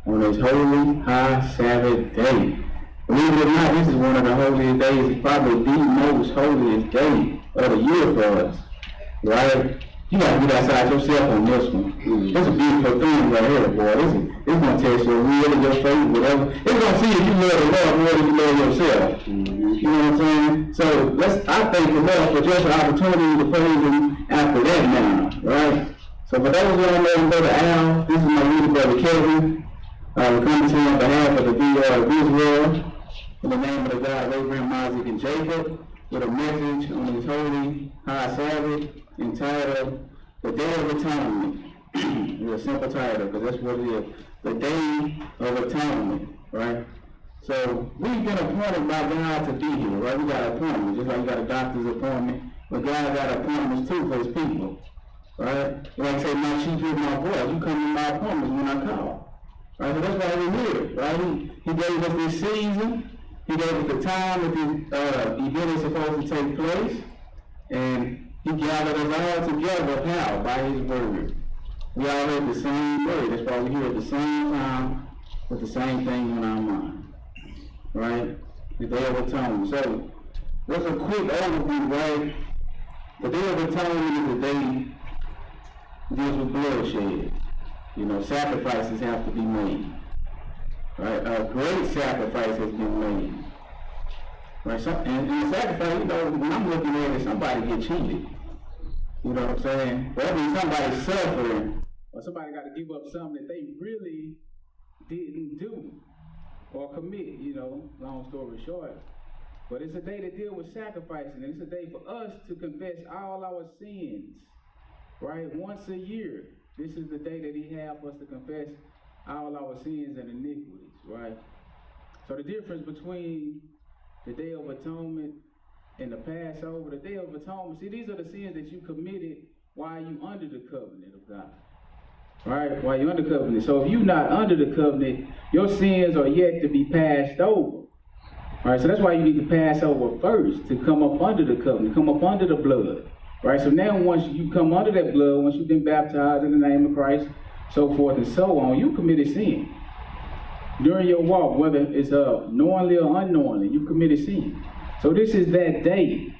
on this holy high Sabbath day. Believe it or not, this is one of the holiest days. It's probably the most holiest day of the year for us, right? You gotta get outside yourself on this one. That's a beautiful thing right here, boy. It's gonna test your will and your faith, whatever. It's gonna see if you love the Lord more than you love yourself. You know what I'm saying? So I thank the Lord for just the opportunity to praise Him after that now, right? So for those who don't know Brother Al, this is my little brother Kevin. We're coming to you on behalf of the Vineyard of Israel, in the name of the God of Abraham, Isaac, and Jacob, with a message on this holy high Sabbath entitled The Day of Atonement. It's a simple title because that's what it is. The Day of Atonement, right? So we've been appointed by God to be here, right? We got appointments, just like you got a doctor's appointment, but God got appointments too for His people, right? Like I say, my sheep hear my voice. You come to my appointments when I call, right? So that's why we're here, right? He gave us this season. He gave us the time that this event is supposed to take place, and He gathered us all together. How? By His word. We all heard the same word. That's why we're here at the same time with the same thing on our mind, right? The Day of Atonement. So, what's a quick overview, right? The Day of Atonement is the day that deals with bloodshed. You know, sacrifices have to be made. Right? A great sacrifice has been made. Right? And sacrifice, you know, when I'm looking at it, somebody get cheated. You know what I'm saying? That means somebody's suffering, or somebody got to give up something that they really didn't do or commit, you know, long story short. But it's a day to deal with sacrificing, and it's a day for us to confess all our sins, right? Once a year. This is the day that He has for us to confess all our sins and iniquities, right? So the difference between the Day of Atonement and the Passover, the Day of Atonement, see, these are the sins that you committed while you under the covenant of God, right? While you're under covenant. So if you're not under the covenant, your sins are yet to be passed over, right? So that's why you need to pass over first, to come up under the covenant, come up under the blood, right? So now once you come under that blood, once you've been baptized in the name of Christ, so forth and so on, you committed sin. During your walk, whether it's knowingly or unknowingly, you committed sin. So this is that day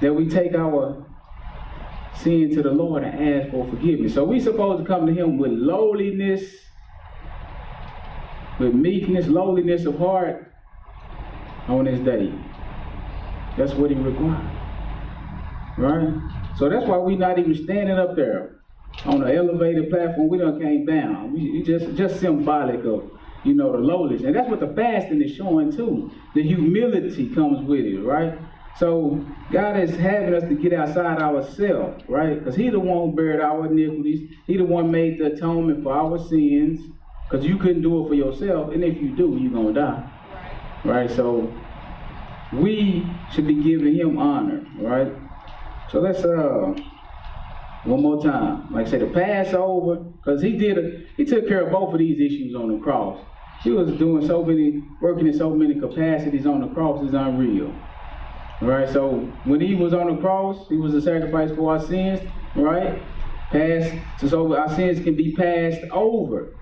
that we take our sin to the Lord and ask for forgiveness. So we're supposed to come to Him with lowliness, with meekness, lowliness of heart on this day. That's what He requires, right? So that's why we're not even standing up there on the elevated platform. We done came down. We just symbolic of, you know, the lowliness. And that's what the fasting is showing too. The humility comes with it, right? So God is having us to get outside ourselves, right? Because He the one who buried our iniquities. He the one made the atonement for our sins. Because you couldn't do it for yourself. And if you do, you're going to die. Right? So we should be giving Him honor, right? So let's one more time. Like I said, the Passover, because He took care of both of these issues on the cross. He was working in so many capacities on the cross, is unreal. Right? So when He was on the cross, He was a sacrifice for our sins, right? So our sins can be passed over.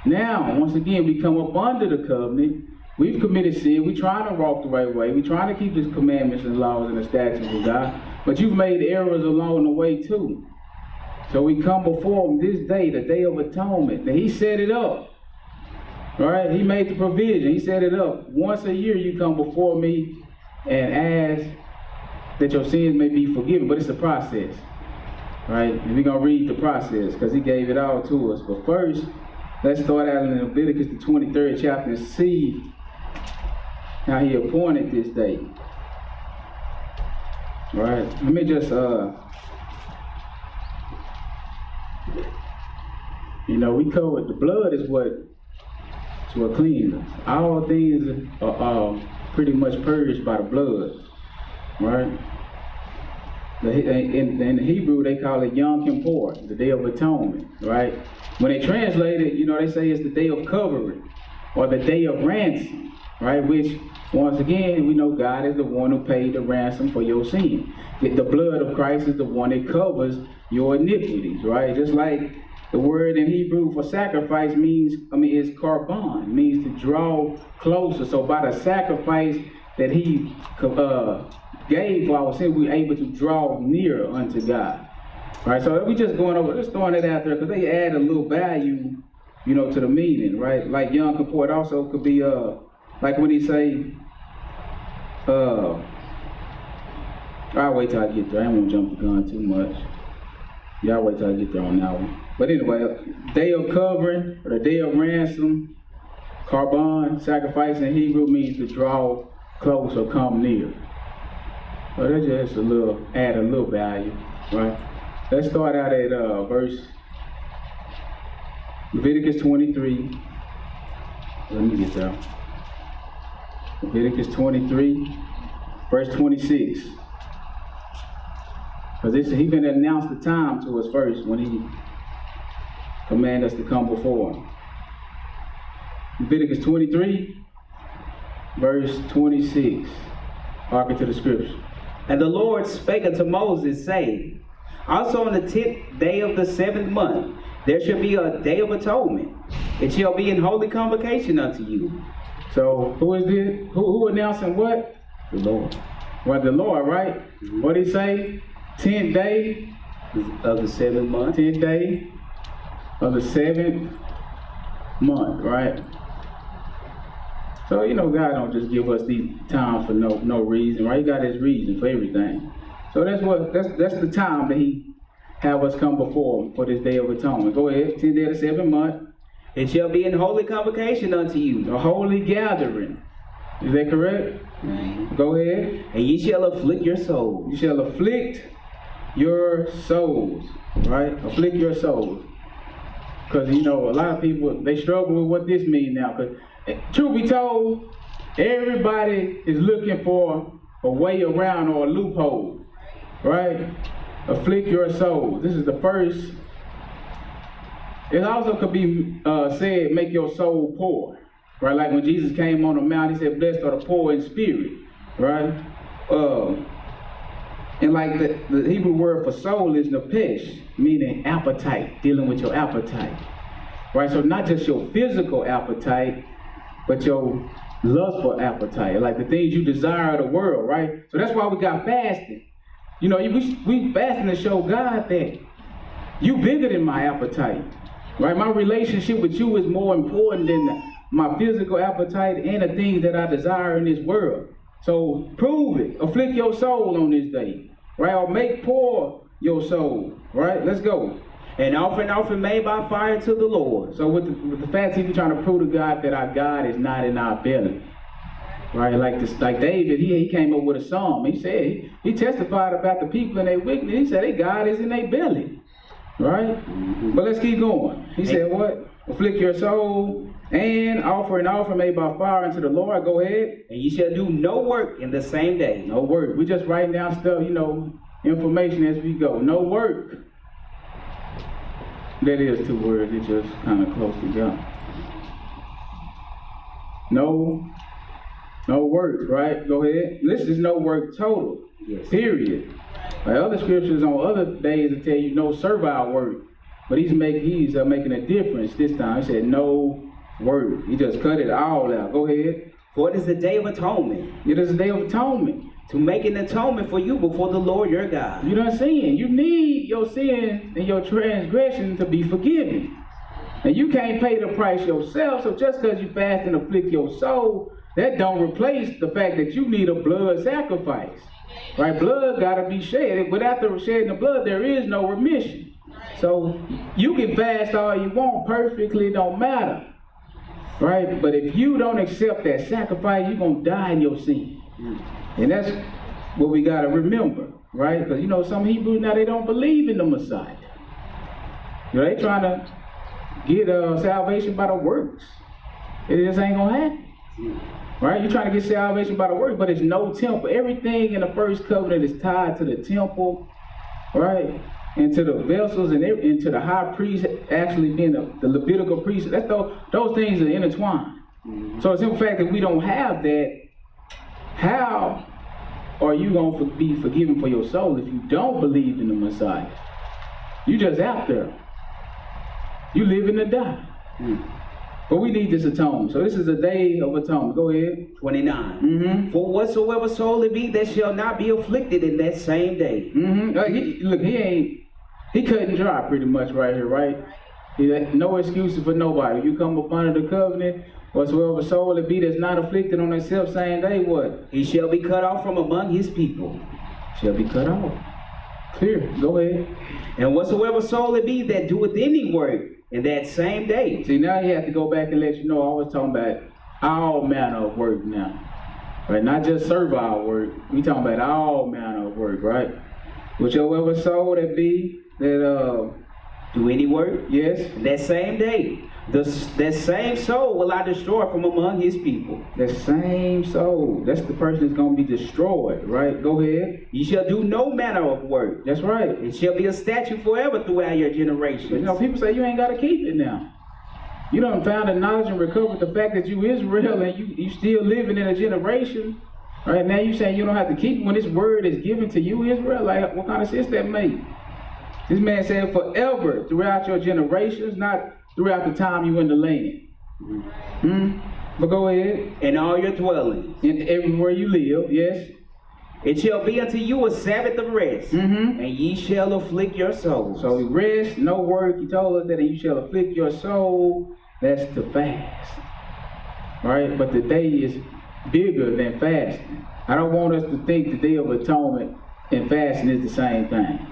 Now, once again, we come up under the covenant. We've committed sin. We're trying to walk the right way. We're trying to keep His commandments and laws and the statutes of God. But you've made errors along the way too. So we come before Him this day, the Day of Atonement. And He set it up. Right? He made the provision. He set it up. Once a year you come before me and ask that your sins may be forgiven. But it's a process. Right? And we're going to read the process because He gave it all to us. But first, let's start out in Leviticus, the 23rd chapter, and see how He appointed this day. Right? Let me just you know, we covered the blood is what cleans us. All things are pretty much purged by the blood, right? In the Hebrew, they call it Yom Kippur, the Day of Atonement, right? When they translate it, you know, they say it's the Day of Covering or the Day of Ransom, right? Which, once again, we know God is the one who paid the ransom for your sin. The blood of Christ is the one that covers your iniquities, right? Just like The word in Hebrew for sacrifice is karbon, means to draw closer. So by the sacrifice that he gave for our sin, we were able to draw nearer unto God. Right, so we just throwing it out there because they add a little value, to the meaning, right? Like Yom Kippur, it also could be like when he say, I'll wait till I get there. I don't want to jump the gun too much. Y'all wait till I get there on that one. But anyway, day of covering or the day of ransom, karbon, sacrifice in Hebrew means to draw close or come near. So that's just add a little value, right? Let's start out at verse Leviticus 23. Let me get there. Leviticus 23, verse 26. Because he's going to announce the time to us first when he commands us to come before him. Leviticus 23, verse 26. Hearken to the scripture. And the Lord spake unto Moses, saying, also on the 10th day of the 7th month, there shall be a day of atonement. It shall be in holy convocation unto you. So who is this? Who announcing what? The Lord. Well, the Lord, right? Mm-hmm. What did he say? 10th day of the 7th month. 10th day of the 7th month, right? So God don't just give us these times for no reason, right? He got his reason for everything. So that's the time that he have us come before him for this day of atonement. Go ahead, 10th day of the 7th month. It shall be in holy convocation unto you. A holy gathering. Is that correct? Mm-hmm. Go ahead. And ye shall afflict your souls. You shall afflict your souls, right? Afflict your souls. Because, a lot of people, they struggle with what this means now. Because, truth be told, everybody is looking for a way around or a loophole, right? Afflict your souls. This is the first. It also could be said, make your soul poor, right? Like when Jesus came on the mount, he said, blessed are the poor in spirit, right? And like the Hebrew word for soul is nefesh, meaning appetite, dealing with your appetite, right? So not just your physical appetite, but your lustful appetite, like the things you desire of the world, right? So that's why we got fasting. We fasting to show God that you bigger than my appetite, right? My relationship with you is more important than my physical appetite and the things that I desire in this world. So prove it. Afflict your soul on this day, right? Or make poor your soul, right? Let's go. An offering made by fire to the Lord. So with the fasting, we're trying to prove to God that our God is not in our belly. Right, like David, he came up with a psalm. He said, he testified about the people and their wickedness. He said, God is in their belly. Right? Mm-hmm. But let's keep going. He said what? Afflict your soul and offer an offering made by fire unto the Lord. Go ahead. And ye shall do no work in the same day. No work. We just writing down stuff, information as we go. No work. That is 2 words. It's just kind of close together. No work, right? Go ahead. This is no work total. Yes. Period. Like other scriptures on other days that tell you no servile work. But he's making a difference this time. He said no work. He just cut it all out. Go ahead. For it is the day of atonement. It is the day of atonement. To make an atonement for you before the Lord your God. You know what I'm saying? You need your sins and your transgression to be forgiven. And you can't pay the price yourself. So just because you fast and afflict your soul, that don't replace the fact that you need a blood sacrifice, right? Blood gotta be shed. Without the shedding of blood, there is no remission. So you can fast all you want perfectly, it don't matter, right? But if you don't accept that sacrifice, you're gonna die in your sin. And that's what we gotta remember, right? Because some Hebrews now, they don't believe in the Messiah. They trying to get salvation by the works. It just ain't gonna happen. Right? You're trying to get salvation by the work, but it's no temple. Everything in the first covenant is tied to the temple, right? And to the vessels and to the high priest actually being the Levitical priest. Those things are intertwined. Mm-hmm. So it's in fact that we don't have that. How are you going to be forgiven for your soul if you don't believe in the Messiah? You just out there. You living to die. But we need this atonement. So this is a day of atonement. Go ahead. 29. For whatsoever soul it be that shall not be afflicted in that same day. He cutting dry pretty much right here, right? No excuses for nobody. You come up under the covenant, whatsoever soul it be that's not afflicted on that self same day, what? He shall be cut off from among his people. Shall be cut off. Clear. Go ahead. And whatsoever soul it be that doeth any work in that same day. See, now you have to go back and let you know I was talking about all manner of work now. Right? Not just servile work. We talking about all manner of work, right? Whichever soul that be that do any work? Yes. That same day. That same soul will I destroy from among his people. That same soul. That's the person that's going to be destroyed, right? Go ahead. You shall do no manner of work. That's right. It shall be a statute forever throughout your generations. You know, people say you ain't got to keep it now. You done found the knowledge and recovered the fact that you Israel and you still living in a generation. Right now you saying you don't have to keep it when this word is given to you, Israel. Like, what kind of sense that make? This man said forever throughout your generations, not throughout the time you in the land. But go ahead. In all your dwellings. And everywhere you live, yes. It shall be unto you a Sabbath of rest, and ye shall afflict your souls. So rest, no work. He told us that you shall afflict your soul. That's to fast. Right? But the day is bigger than fasting. I don't want us to think the Day of Atonement and fasting is the same thing.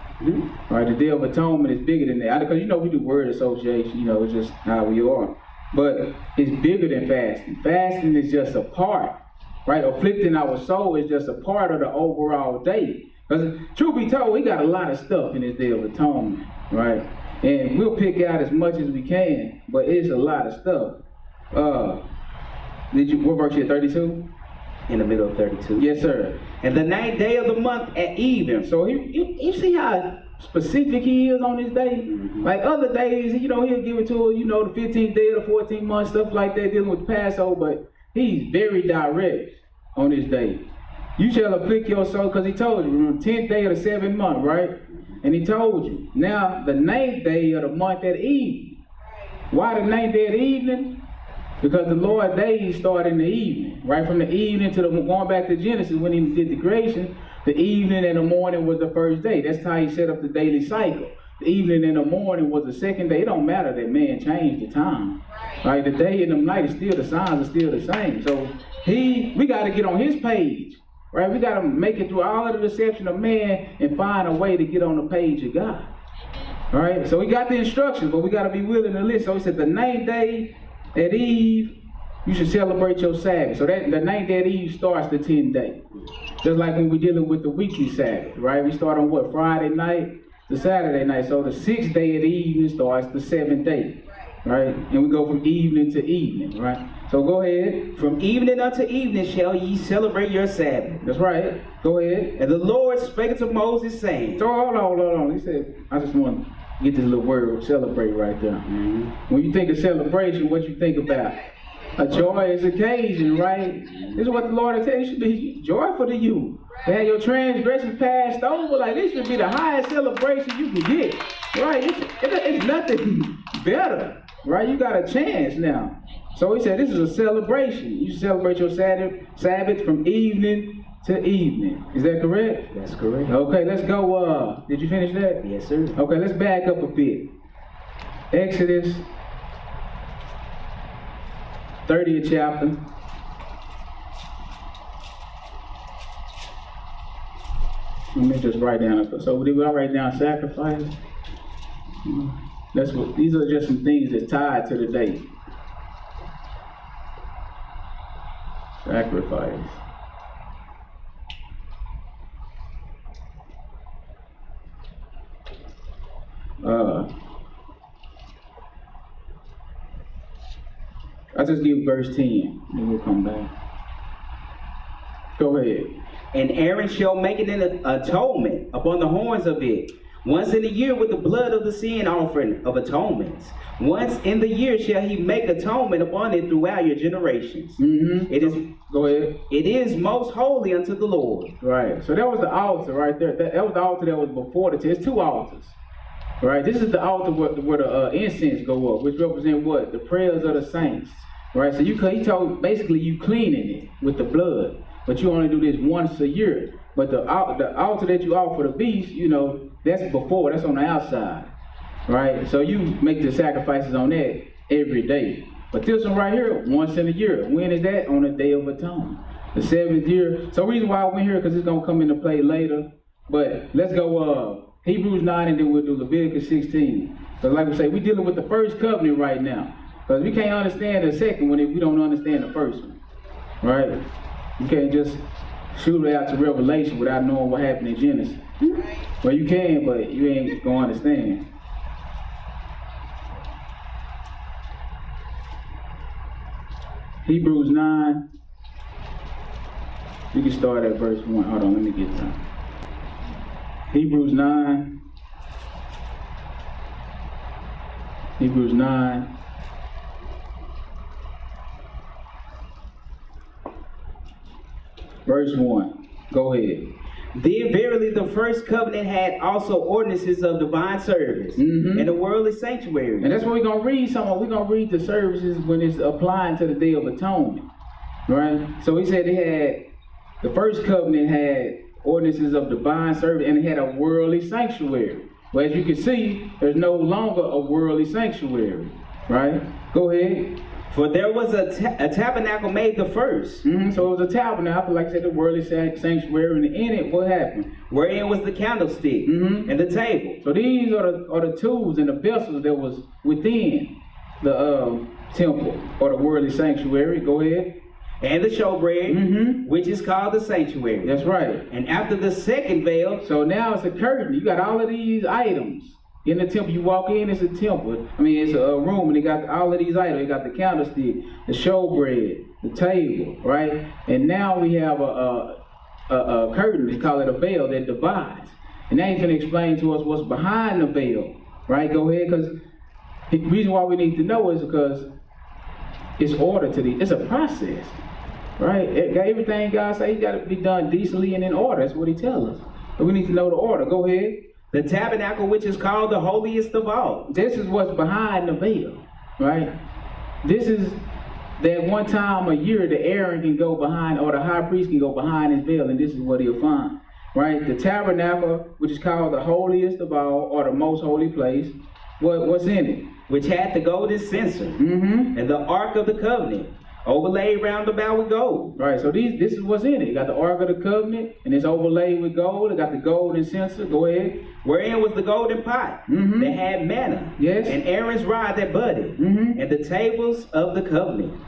Right? The Day of Atonement is bigger than that. Because you know we do word association, you know, it's just how we are. But it's bigger than fasting. Fasting is just a part, right? Afflicting our soul is just a part of the overall day. Because truth be told, we got a lot of stuff in this Day of Atonement, right? And we'll pick out as much as we can, but it's a lot of stuff. What verse you at, 32? In the middle of 32. Yes, sir. And the 9th day of the month at even. So you see how specific he is on this day? Like other days, you know, he'll give it to us, you know, the 15th day of the 14th month, stuff like that, dealing with Passover, but he's very direct on this day. You shall afflict your soul, because he told you, remember, 10th day of the 7th month, right? And he told you. Now, the 9th day of the month at evening. Why the 9th day at evening? Because the Lord's days start in the evening. Right from the evening to going back to Genesis when he did the creation, the evening and the morning was the first day. That's how he set up the daily cycle. The evening and the morning was the second day. It don't matter that man changed the time. Right? The day and the night is still, the signs are still the same. So we got to get on his page. Right? We got to make it through all of the deception of man and find a way to get on the page of God. All right? So we got the instructions, but we got to be willing to listen. So he said the 9th day at eve, you should celebrate your Sabbath. So that the 9th day at eve starts the 10th day. Just like when we're dealing with the weekly Sabbath, right? We start on what? Friday night to Saturday night. So the 6th day at evening starts the 7th day, right? And we go from evening to evening, right? So go ahead. From evening unto evening shall ye celebrate your Sabbath. That's right. Go ahead. And the Lord spake unto Moses, saying. So hold on. He said, I just want to get this little word, celebrate, right there. When you think of celebration, what you think about? A joyous occasion, right? This is what the Lord will tell you should be joyful to you. To have your transgressions passed over, like this should be the highest celebration you can get, right? It's nothing better, right? You got a chance now. So he said this is a celebration. You should celebrate your Sabbath from evening to evening. Is that correct? That's correct. Okay, let's go. Did you finish that? Yes, sir. Okay, let's back up a bit. Exodus 30th chapter. Let me just write down. So did I write down sacrifice? That's what. These are just some things that's tied to the day. Sacrifice. I'll just give verse 10, then we'll come back. Go ahead. And Aaron shall make it an atonement upon the horns of it, once in a year with the blood of the sin offering of atonements. Once in the year shall he make atonement upon it throughout your generations. It is. Go ahead. It is most holy unto the Lord. Right. So that was the altar right there. That was the altar that was before the tent. It's two altars. Right, this is the altar where the incense go up, which represent what? The prayers of the saints. Right, so he told basically you cleaning it with the blood, but you only do this once a year. But the altar that you offer the beast, you know, that's before, that's on the outside. Right, so you make the sacrifices on that every day. But this one right here, once in a year. When is that? On the Day of Atonement, the 7th year. So the reason why I went here, because it's gonna come into play later. But let's go Hebrews 9 and then we'll do Leviticus 16. Because like we say, we're dealing with the first covenant right now. Because we can't understand the second one if we don't understand the first one. Right? You can't just shoot it out to Revelation without knowing what happened in Genesis. Well, you can, but you ain't gonna understand. Hebrews 9. You can start at verse 1. Hold on, let me get that. Hebrews 9. Hebrews 9. Verse 1. Go ahead. Then verily the first covenant had also ordinances of divine service and the worldly sanctuary. And that's what we're going to read. We're going to read the services when it's applying to the Day of Atonement. Right? So he said the first covenant had ordinances of divine service and it had a worldly sanctuary. Well, as you can see, there's no longer a worldly sanctuary. Right? Go ahead. For there was a tabernacle made the first. So it was a tabernacle, like I said, the worldly sanctuary, and in it, what happened? Wherein was the candlestick and the table. So these are the tools and the vessels that was within the temple or the worldly sanctuary. Go ahead. And the showbread, which is called the sanctuary. That's right. And after the second veil. So now it's a curtain. You got all of these items. In the temple, you walk in, it's a temple. I mean, it's a room, and they got all of these items. They got the candlestick, the showbread, the table, right? And now we have a curtain. They call it a veil that divides. And now he's going to explain to us what's behind the veil, right? Go ahead, because the reason why we need to know is because it's order to these. It's a process, right? Everything God says, it's got to be done decently and in order. That's what he tells us. But we need to know the order. Go ahead. The tabernacle, which is called the holiest of all. This is what's behind the veil, right? This is that one time a year that Aaron can go behind, or the high priest can go behind his veil, and this is what he'll find, right? The tabernacle, which is called the holiest of all, or the most holy place. What's in it? Which had the golden censer and the ark of the covenant, overlaid round about with gold. Right, so this is what's in it. You got the Ark of the Covenant, and it's overlaid with gold. It got the golden censer. Go ahead. Wherein was the golden pot that had manna. Yes. And Aaron's rod that budded. And the tables of the covenant.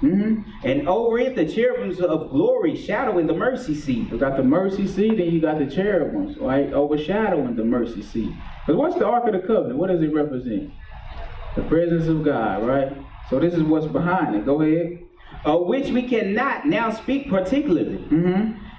And over it the cherubims of glory shadowing the mercy seat. You got the mercy seat, and you got the cherubims, right, overshadowing the mercy seat. But what's the Ark of the Covenant? What does it represent? The presence of God, right? So this is what's behind it. Go ahead. Of which we cannot now speak particularly.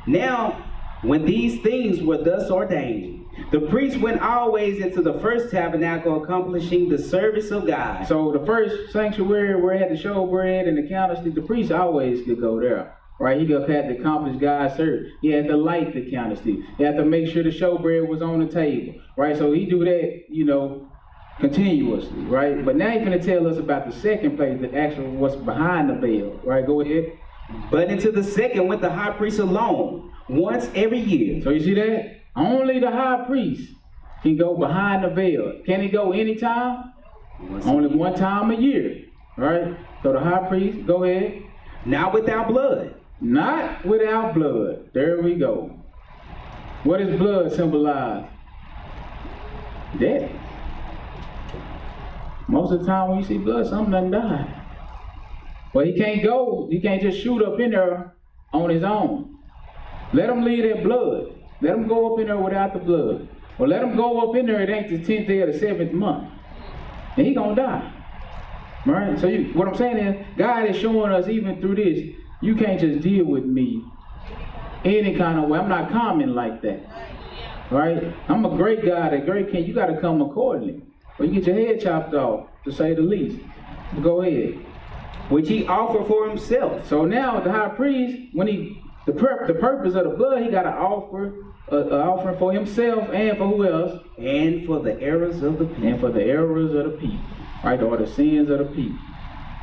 Now, when these things were thus ordained, the priest went always into the first tabernacle, accomplishing the service of God. So the first sanctuary where it had the showbread and the candlestick, the priest always could go there. Right? He had to accomplish God's service. He had to light the candlestick. He had to make sure the showbread was on the table. Right? So he do that, you know, continuously, right? But now he's going to tell us about the second place, that actually what's behind the veil, right? Go ahead. But into the second went the high priest alone, once every year. So you see that? Only the high priest can go behind the veil. Can he go anytime? Only one time a year, right? So the high priest, go ahead. Not without blood. Not without blood. There we go. What does blood symbolize? Death. Most of the time when you see blood, something done died. But he can't just shoot up in there on his own. Let him leave that blood. Let him go up in there without the blood. Or let him go up in there, it ain't the 10th day of the 7th month. And he gonna die. Right? So what I'm saying is, God is showing us even through this, you can't just deal with me any kind of way. I'm not common like that. Right? I'm a great God, a great king. You gotta come accordingly. Or you get your head chopped off, to say the least. Go ahead. Which he offered for himself. So now the high priest, when he the purpose of the blood, he got to offer an offering for himself and for who else? And for the errors of the people. And for the errors of the people, right? Or the sins of the people,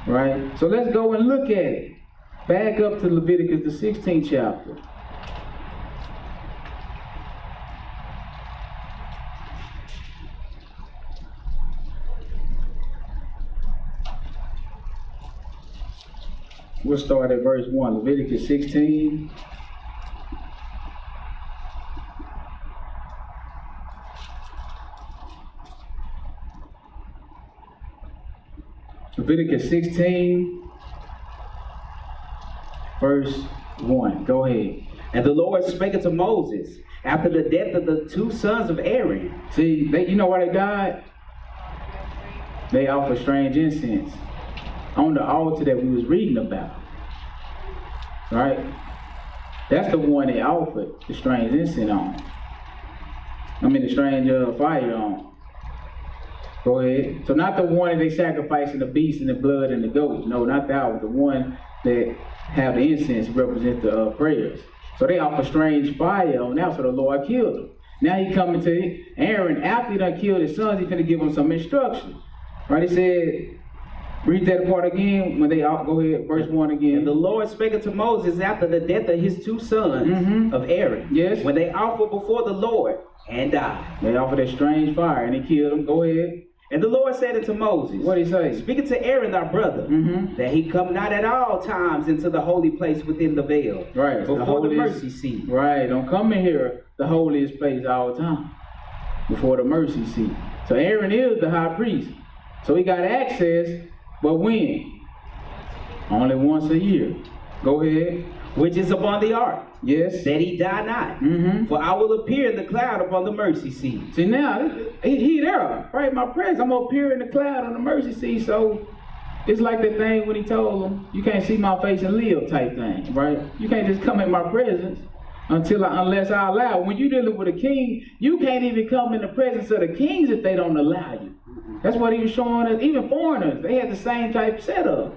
right? So let's go and look at it. Back up to Leviticus, the 16th chapter. We'll start at verse 1, Leviticus 16. Leviticus 16, verse 1. Go ahead. And the Lord spake unto Moses after the death of the 2 sons of Aaron. See, you know why they died? They offered strange incense on the altar that we was reading about, right? That's the one they offered the strange incense on. The strange fire on. Go ahead. So not the one that they sacrificing the beast and the blood and the goats. No, not that one. The one that have the incense represent the prayers. So they offer strange fire on that, so the Lord killed them. Now he coming to Aaron after he done killed his sons. He finna give them some instructions. Right? He said, read that part again when they go ahead, verse 1 again. And the Lord spake unto Moses after the death of his 2 sons of Aaron. Yes. When they offered before the Lord and died. They offered that strange fire and he killed them. Go ahead. And the Lord said unto Moses, what did he say? Speaking to Aaron thy brother, that he come not at all times into the holy place within the veil. Right. Before the mercy seat. Right. Don't come in here, the holiest place all the time. Before the mercy seat. So Aaron is the high priest. So he got access, but when? Only once a year. Go ahead. Which is upon the ark. Yes. That he die not. For I will appear in the cloud upon the mercy seat. See now, he there, right? My presence. I'm gonna appear in the cloud on the mercy seat. So it's like that thing when he told them, you can't see my face and live type thing, right? You can't just come in my presence unless I allow. When you're dealing with a king, you can't even come in the presence of the kings if they don't allow you. That's what he was showing us. Even foreigners, they had the same type of setup.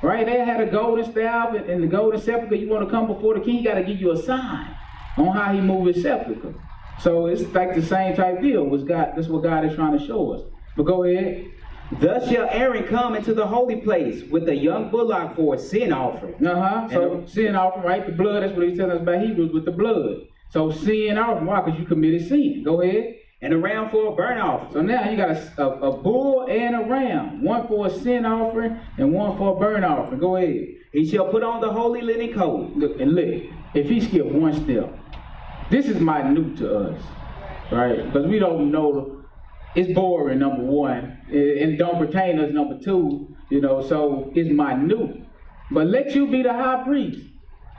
Right? They had a golden staff and the golden scepter. You want to come before the king, he got to give you a sign on how he move his scepter. So it's like the same type deal. That's what God is trying to show us. But go ahead. Thus shall Aaron come into the holy place with a young bullock for a sin offering. So sin offering, right? The blood, that's what he's telling us about Hebrews with the blood. So sin offering, why? Because you committed sin. Go ahead. And a ram for a burnt offering. So now you got a bull and a ram. One for a sin offering and one for a burnt offering. Go ahead. He shall put on the holy linen coat. Look, if he skipped one step, this is minute to us, right? Because we don't know, it's boring, number one, and it don't pertain to us, number two, so it's minute. But let you be the high priest.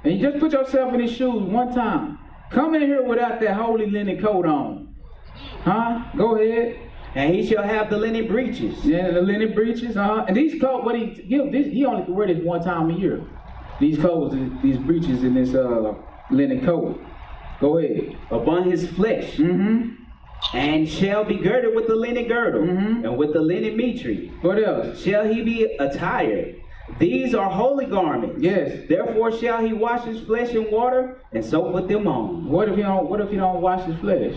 And you just put yourself in his shoes one time. Come in here without that holy linen coat on. Go ahead. And he shall have the linen breeches. Yeah, the linen breeches. And these clothes, what he only can wear this one time a year. These clothes, these breeches, and this linen coat. Go ahead. Upon his flesh. And shall be girded with the linen girdle, and with the linen mitre. What else? Shall he be attired. These are holy garments. Yes. Therefore shall he wash his flesh in water, and so put them on. What if he don't wash his flesh?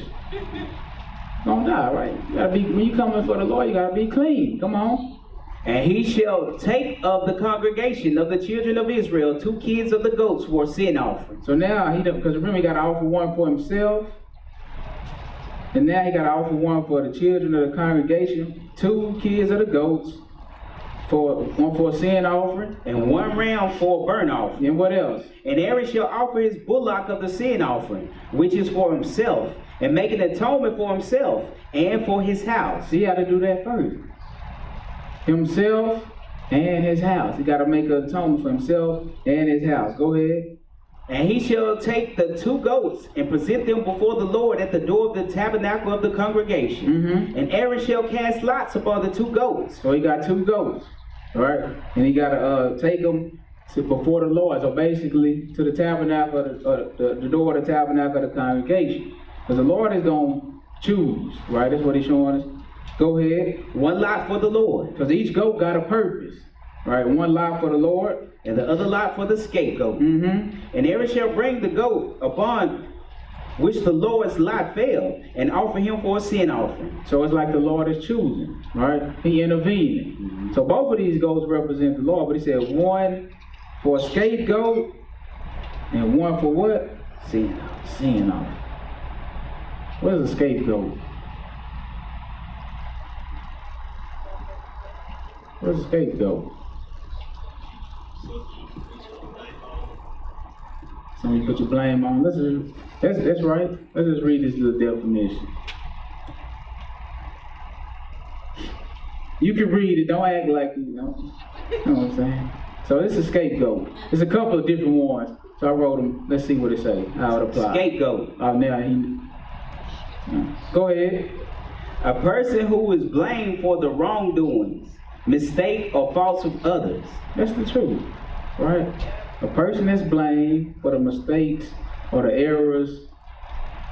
Gonna die, right? You gotta be, when you come in for the Lord, you gotta be clean. Come on. And he shall take of the congregation of the children of Israel 2 kids of the goats for a sin offering. So now because remember he got to offer one for himself, and now he got to offer one for the children of the congregation, 2 kids of the goats, one for a sin offering, and 1 ram for a burnt offering. And what else? And Aaron shall offer his bullock of the sin offering, which is for himself, and make an atonement for himself and for his house. So he had to do that first. Himself and his house. He got to make an atonement for himself and his house. Go ahead. And he shall take the 2 goats and present them before the Lord at the door of the tabernacle of the congregation. And Aaron shall cast lots upon the 2 goats. So he got 2 goats, right? And he got to take them before the Lord. So basically to the tabernacle, the door of the tabernacle of the congregation. Because the Lord is going to choose, right? That's what he's showing us. Go ahead. 1 lot for the Lord. Because each goat got a purpose. Right, one lot for the Lord, and the other lot for the scapegoat. And Aaron shall bring the goat upon which the Lord's lot fell, and offer him for a sin offering. So it's like the Lord is choosing, right? He intervening. So both of these goats represent the Lord, but he said one for a scapegoat and one for what? Sin offering. Sin offering. What is a scapegoat? What's a scapegoat? Somebody put your blame on. That's right. Let's just read this little definition. You can read it. Don't act like you know. You know what I'm saying? So it's a scapegoat. There's a couple of different ones. So I wrote them. Let's see what it say. How it applies. Scapegoat. Oh, now he. Go ahead. A person who is blamed for the wrongdoings, mistake, or faults of others. That's the truth, right? A person that's blamed for the mistakes or the errors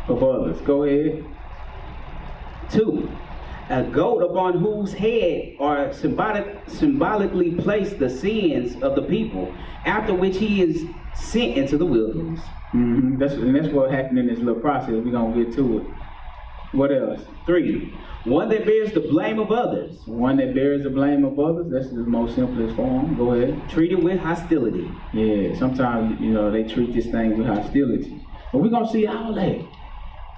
of others. Go ahead. 2. A goat upon whose head are symbolically placed the sins of the people, after which he is sent into the wilderness. That's what happened in this little process. We're going to get to it. What else? 3. One that bears the blame of others. One that bears the blame of others. That's the most simplest form. Go ahead. Treated with hostility. Yeah, sometimes, they treat this thing with hostility. But we're going to see all that.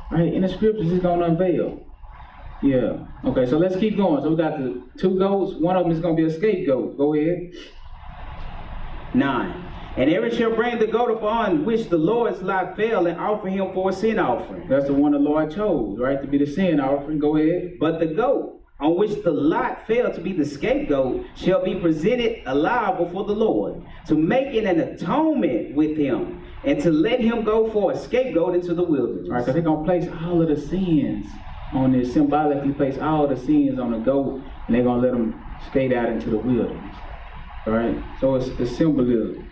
Right? In the scriptures, it's going to unveil. Yeah. Okay, so let's keep going. So we got the 2 goats. One of them is going to be a scapegoat. Go ahead. 9. And Aaron shall bring the goat upon which the Lord's lot fell, and offer him for a sin offering. That's the one the Lord chose, right, to be the sin offering. Go ahead. But the goat on which the lot fell to be the scapegoat shall be presented alive before the Lord, to make it an atonement with him, and to let him go for a scapegoat into the wilderness. All right, because they're going to place all of the sins on this, symbolically place all the sins on the goat, and they're going to let them skate out into the wilderness. All right, so it's symbolism.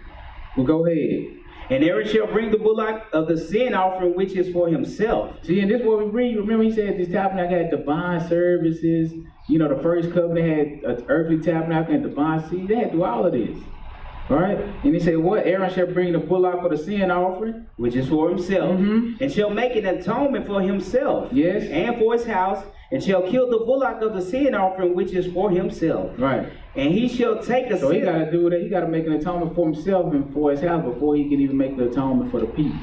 Well, go ahead. And Aaron shall bring the bullock of the sin offering, which is for himself. See, and this is what we read. Remember, he said this tabernacle had divine services. The first covenant had an earthly tabernacle and divine seed. They had to do all of this. Right? And he said, what? Aaron shall bring the bullock for the sin offering, which is for himself, and shall make an atonement for himself, yes, and for his house, and shall kill the bullock of the sin offering, which is for himself. Right. And he shall take a So he got to do that. He got to make an atonement for himself and for his house before he can even make the atonement for the people.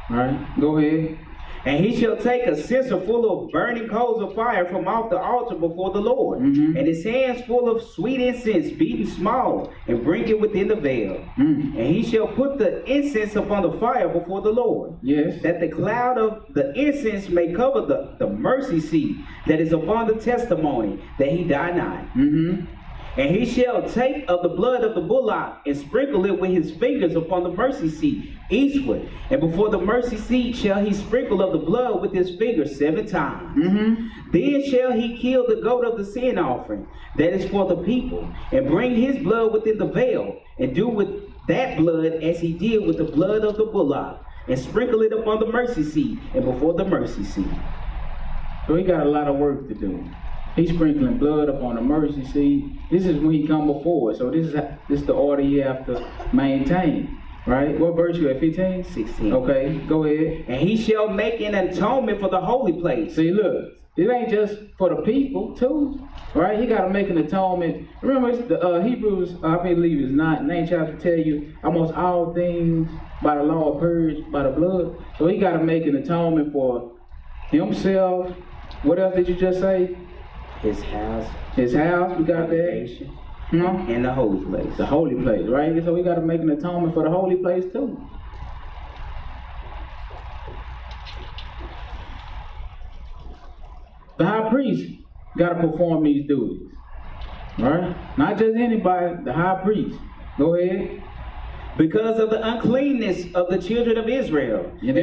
All right. Go ahead. And he shall take a censer full of burning coals of fire from off the altar before the Lord, and his hands full of sweet incense beaten small, and bring it within the veil. And he shall put the incense upon the fire before the Lord, yes, that the cloud of the incense may cover the mercy seat that is upon the testimony, that he die not. And he shall take of the blood of the bullock and sprinkle it with his fingers upon the mercy seat eastward. And before the mercy seat shall he sprinkle of the blood with his fingers 7 times. Then shall he kill the goat of the sin offering that is for the people, and bring his blood within the veil, and do with that blood as he did with the blood of the bullock, and sprinkle it upon the mercy seat and before the mercy seat. So he got a lot of work to do. He's sprinkling blood upon the mercy seat. This is when he come before. So this is the order you have to maintain. Right? What verse you at? 15? 16. Okay, go ahead. And he shall make an atonement for the holy place. See, look, it ain't just for the people too. Right? He got to make an atonement. Remember, it's the Hebrews, I believe it's 9 chapter tell you almost all things by the law are purged by the blood. So he got to make an atonement for himself. What else did you just say? His house. His house, we got that. And the holy place. The holy place, right? So we got to make an atonement for the holy place too. The high priest got to perform these duties, right? Not just anybody, the high priest. Go ahead. Because of the uncleanness of the children of Israel. And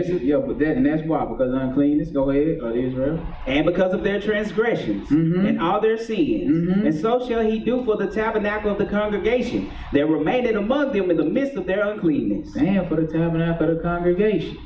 that's why, because of uncleanness, go ahead, of Israel. And because of their transgressions and all their sins. And so shall he do for the tabernacle of the congregation, that remaineth among them in the midst of their uncleanness. And for the tabernacle of the congregation.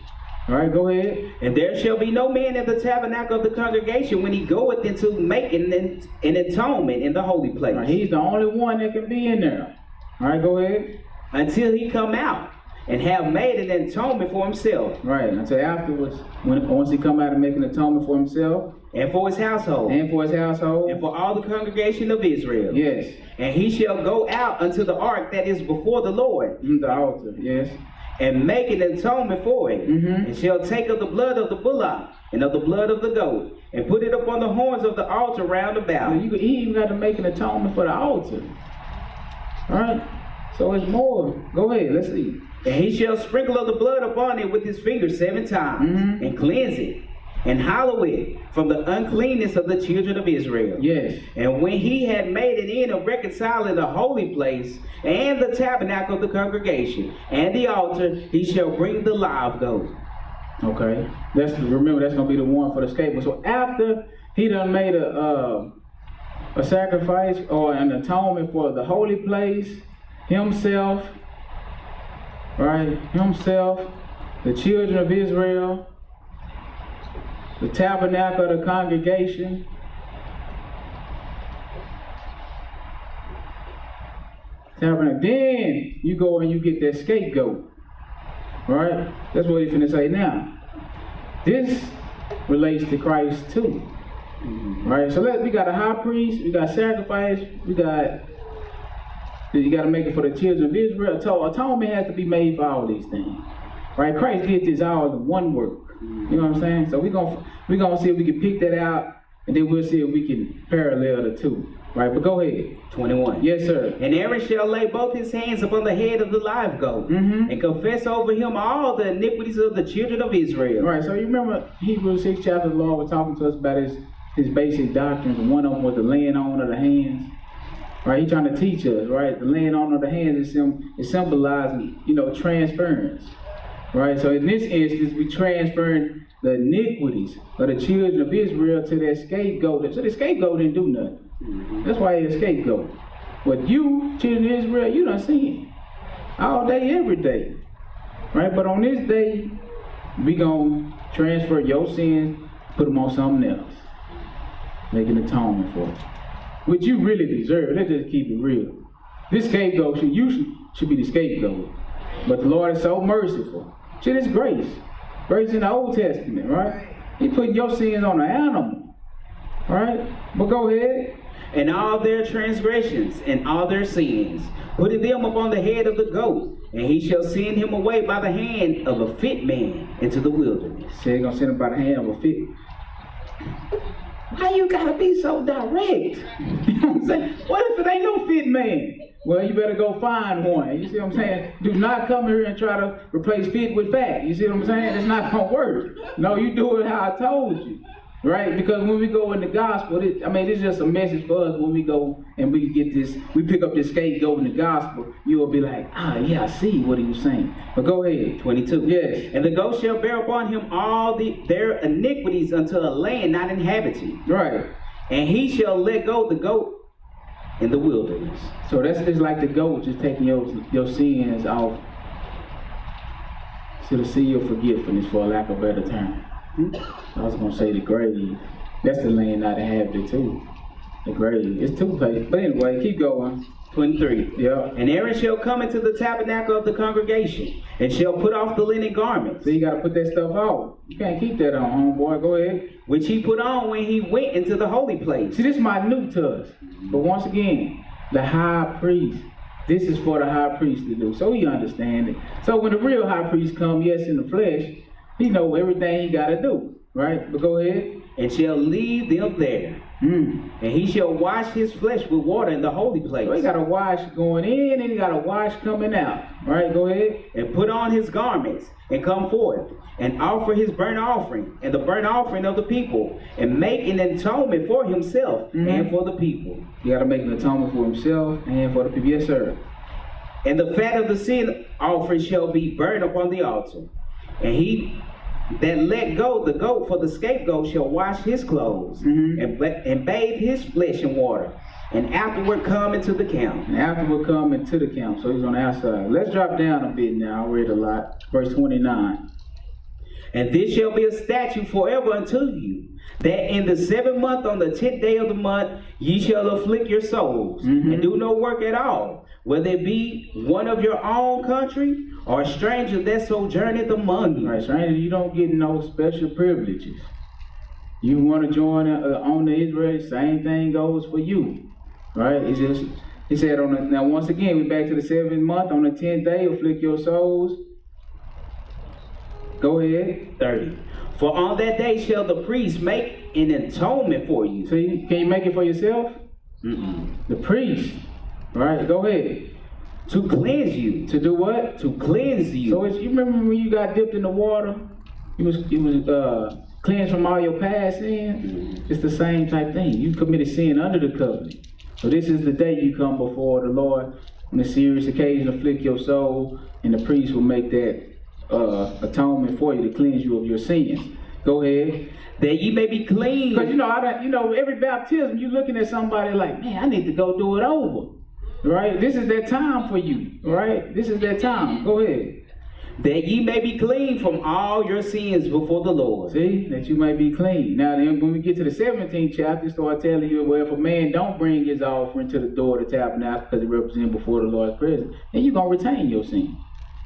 All right, go ahead. And there shall be no man in the tabernacle of the congregation when he goeth into making an atonement in the holy place. Right, he's the only one that can be in there. All right, go ahead. Until he come out and have made an atonement for himself. Right, until afterwards, once he come out and make an atonement for himself. And for his household. And for his household. And for all the congregation of Israel. Yes. And he shall go out unto the ark that is before the Lord. The altar, yes. And make an atonement for it. And shall take of the blood of the bullock and of the blood of the goat, and put it upon the horns of the altar round about. He even got to make an atonement for the altar. All right, so it's more. Go ahead, let's see. And he shall sprinkle of the blood upon it with his finger 7 times, and cleanse it, and hallow it from the uncleanness of the children of Israel. Yes. And when he had made an end of reconciling the holy place, and the tabernacle of the congregation, and the altar, he shall bring the live goat. Okay. Remember, that's going to be the one for the scapegoat. So after he done made a sacrifice or an atonement for the holy place, himself, right? Himself, the children of Israel, the tabernacle of the congregation, then you go and you get that scapegoat. Right? That's what he's finna say now. This relates to Christ too. Right? So we got a high priest, we got sacrifice, you got to make it for the children of Israel. Atonement has to be made for all these things. Right? Christ did this all in one work. You know what I'm saying? So we're gonna see if we can pick that out, and then we'll see if we can parallel the two. Right, but go ahead. 21. Yes, sir. And Aaron shall lay both his hands upon the head of the live goat, and confess over him all the iniquities of the children of Israel. Right, so you remember Hebrews 6 chapter, the Lord was talking to us about his basic doctrines, and one of them was the laying on of the hands. Right, he's trying to teach us, right? The laying on of the hands is symbolizing, transference. Right, so in this instance, we transferring the iniquities of the children of Israel to their scapegoat. So the scapegoat didn't do nothing. That's why he's a scapegoat. But you, children of Israel, you done sin all day, every day. Right? But on this day, we gonna transfer your sins, put them on something else. Make an atonement for it. Which you really deserve. Let's just keep it real. This scapegoat should be the scapegoat. But the Lord is so merciful. See, it's grace. Grace in the Old Testament, right? He put your sins on an animal. Right? But go ahead. And all their transgressions and all their sins, putting them upon the head of the goat, and he shall send him away by the hand of a fit man into the wilderness. So he's going to send him by the hand of a fit. Why you got to be so direct? You know what I'm saying? What if it ain't no fit man? Well, you better go find one. You see what I'm saying? Do not come here and try to replace fit with fat. You see what I'm saying? It's not going to work. No, you do it how I told you. Right? Because when we go in the gospel, it's just a message for us. When we go and we pick up this scapegoat in the gospel, you will be like, yeah, I see what he was saying. But go ahead. 22. Yes. And the goat shall bear upon him all their iniquities unto a land not inhabited. Right. And he shall let go the goat in the wilderness. So that's just like the goat, just taking your sins off to the sea of forgetfulness, for lack of a better term. I was going to say the grave. That's the land not inhabited too. The grave. It's two places. But anyway, keep going. 23. Yeah. And Aaron shall come into the tabernacle of the congregation, and shall put off the linen garments. So you got to put that stuff off. You can't keep that on, homeboy. Go ahead. Which he put on when he went into the holy place. See, this is minute to us. But once again, the high priest. This is for the high priest to do. So we understand it. So when the real high priest comes, yes, in the flesh, he know everything he got to do, right? But go ahead. And shall leave them there. And he shall wash his flesh with water in the holy place. So he got to wash going in and he got to wash coming out. All right, go ahead. And put on his garments and come forth and offer his burnt offering and the burnt offering of the people, and make an atonement for himself and for the people. You got to make an atonement for himself and for the people. Yes, sir. And the fat of the sin offering shall be burned upon the altar. And he that let go the goat for the scapegoat shall wash his clothes and bathe his flesh in water, and afterward come into the camp. And afterward come into the camp. So he's on the outside. Let's drop down a bit now. I read a lot. Verse 29. And this shall be a statute forever unto you, that in the 7th month on the 10th day of the month ye shall afflict your souls, and do no work at all, whether it be one of your own country or a stranger that sojourneth among you. Right, stranger, you don't get no special privileges. You want to join on the Israel, same thing goes for you. Right? It's just, he said, now once again, we're back to the 7th month, on the 10th day, afflict your souls. Go ahead. 30. For on that day shall the priest make an atonement for you. See, can you make it for yourself? The priest. Right, go ahead. To cleanse you. To do what? To cleanse you. So you remember when you got dipped in the water? You was cleansed from all your past sins? It's the same type thing. You committed sin under the covenant. So this is the day you come before the Lord on a serious occasion, afflict your soul, and the priest will make that atonement for you to cleanse you of your sins. Go ahead. That ye may be clean. Because every baptism, you're looking at somebody like, man, I need to go do it over. Right? This is that time for you. Right? This is that time. Go ahead. That ye may be clean from all your sins before the Lord. See? That you may be clean. Now then, when we get to the 17th chapter, start telling you, well, if a man don't bring his offering to the door of the tabernacle because it represents before the Lord's presence, then you're going to retain your sin.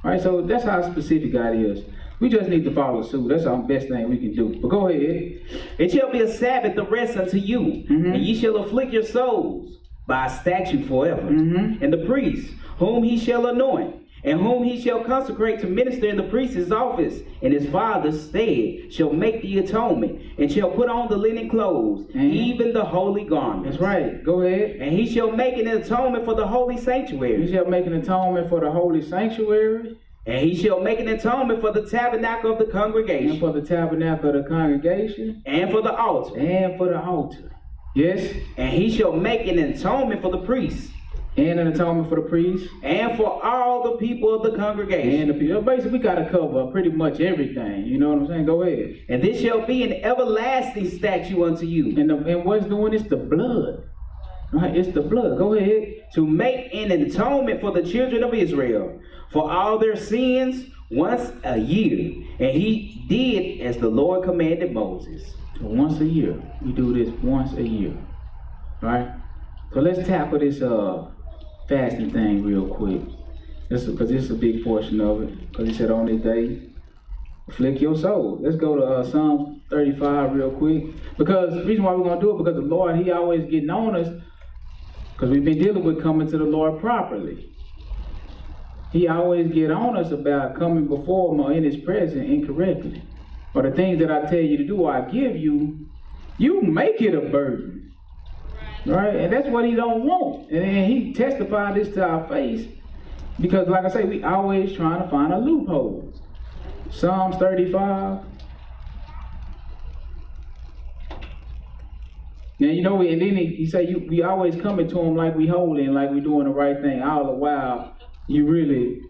Right? So that's how specific God is. We just need to follow suit. That's our best thing we can do. But go ahead. It shall be a Sabbath of rest unto you, and ye shall afflict your souls by a statute forever. And the priest, whom he shall anoint, and whom he shall consecrate to minister in the priest's office in his father's stead, shall make the atonement, and shall put on the linen clothes, even the holy garments. That's right. Go ahead. And he shall make an atonement for the holy sanctuary. He shall make an atonement for the holy sanctuary. And he shall make an atonement for the tabernacle of the congregation. And for the tabernacle of the congregation. And for the altar. And for the altar. Yes. And he shall make an atonement for the priests. And an atonement for the priests. And for all the people of the congregation. And the people. Basically, we got to cover pretty much everything. You know what I'm saying? Go ahead. And this shall be an everlasting statute unto you. And what's doing this? The blood. Right? It's the blood. Go ahead. To make an atonement for the children of Israel, for all their sins once a year. And he did as the Lord commanded Moses. So once a year. We do this once a year. Right? So let's tackle this fasting thing real quick. Because this is a big portion of it. Because he said on this day, afflict your soul. Let's go to Psalm 35 real quick. Because the reason why we're going to do it, because the Lord, he always getting on us. Because we've been dealing with coming to the Lord properly. He always get on us about coming before him or in his presence incorrectly. Or the things that I tell you to do or I give you, you make it a burden. Right? And that's what he don't want. And then he testified this to our face. Because like I say, we always trying to find a loophole. Psalms 35. Now, and then he say, we always coming to him like we holy and like we doing the right thing. All the while, you really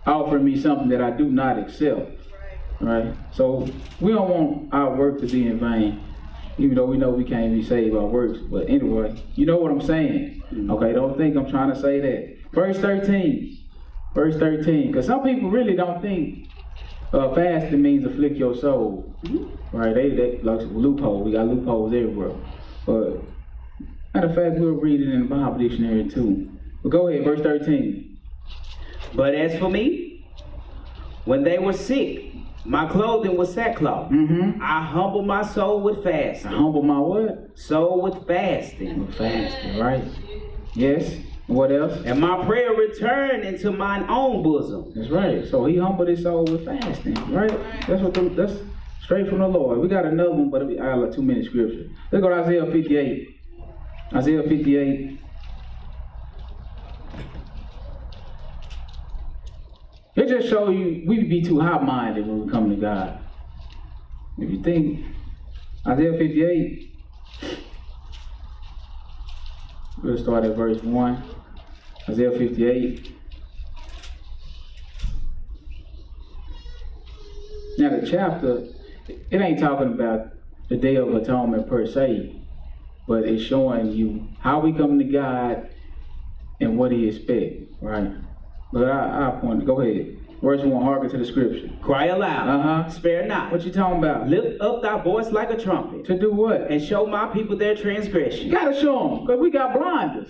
offering me something that I do not accept. Right? So, we don't want our work to be in vain. Even though we know we can't be saved by works. But anyway, you know what I'm saying. Okay, don't think I'm trying to say that. Verse 13. Verse 13. Because some people really don't think fasting means afflict your soul. Right? They like loophole. We got loopholes everywhere. But, matter of fact, we'll read it in the Bible dictionary too. But go ahead, verse 13. But as for me, when they were sick, my clothing was sackcloth. I humble my soul with fasting. I humble my what? Soul with fasting. With fasting, right? Yes. What else? And my prayer returned into mine own bosom. That's right. So he humbled his soul with fasting, right? That's straight from the Lord. We got another one, but I got like 2 minutes scripture. Let's go to Isaiah 58. Isaiah 58. It just show you we be too high-minded when we come to God. If you think, Isaiah 58, we'll start at verse 1. Isaiah 58. Now the chapter, it ain't talking about the Day of Atonement per se, but it's showing you how we come to God and what he expects, right? But I'll point, go ahead. Verse 1, hearken to the scripture. Cry aloud, spare not. What you talking about? Lift up thy voice like a trumpet. To do what? And show my people their transgression. You gotta show them, because we got blinders.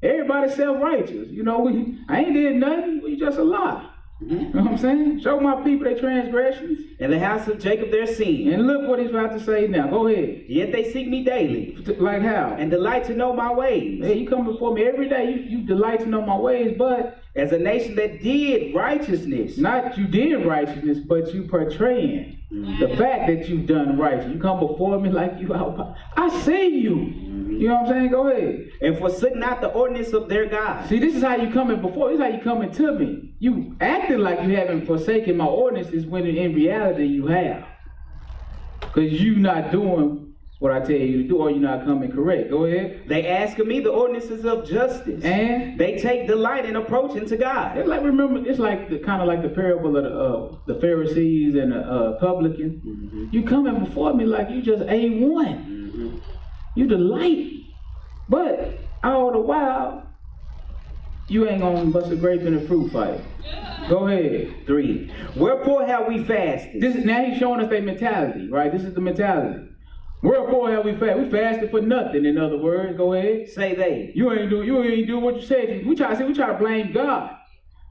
Everybody's self-righteous. You know, I ain't did nothing. We just a lie. You know what I'm saying? Show my people their transgressions. And the house of Jacob their sin. And look what he's about to say now. Go ahead. Yet they seek me daily. Like how? And delight to know my ways. Hey, you come before me every day. You delight to know my ways, but as a nation that did righteousness. Not you did righteousness, but you portraying the fact that you've done righteous. You come before me like you out. I see you. You know what I'm saying? Go ahead. And forsook not the ordinance of their God. See, this is how you coming before. This is how you coming to me. You acting like you haven't forsaken my ordinances when in reality you have. Because you not doing what I tell you to do, or you're not coming correct. Go ahead. They ask of me the ordinances of justice. And they take delight in approaching to God. It's like, remember, it's like kind of like the parable of the Pharisees and the publican. You coming before me like you just A1. You delight, but all the while, you ain't gonna bust a grape in a fruit fight. Go ahead. 3. Wherefore have we fasted? Now he's showing us their mentality, right? This is the mentality. Wherefore have we fasted? We fasted for nothing, in other words. Go ahead. Say they. You ain't do what you said. We try to blame God.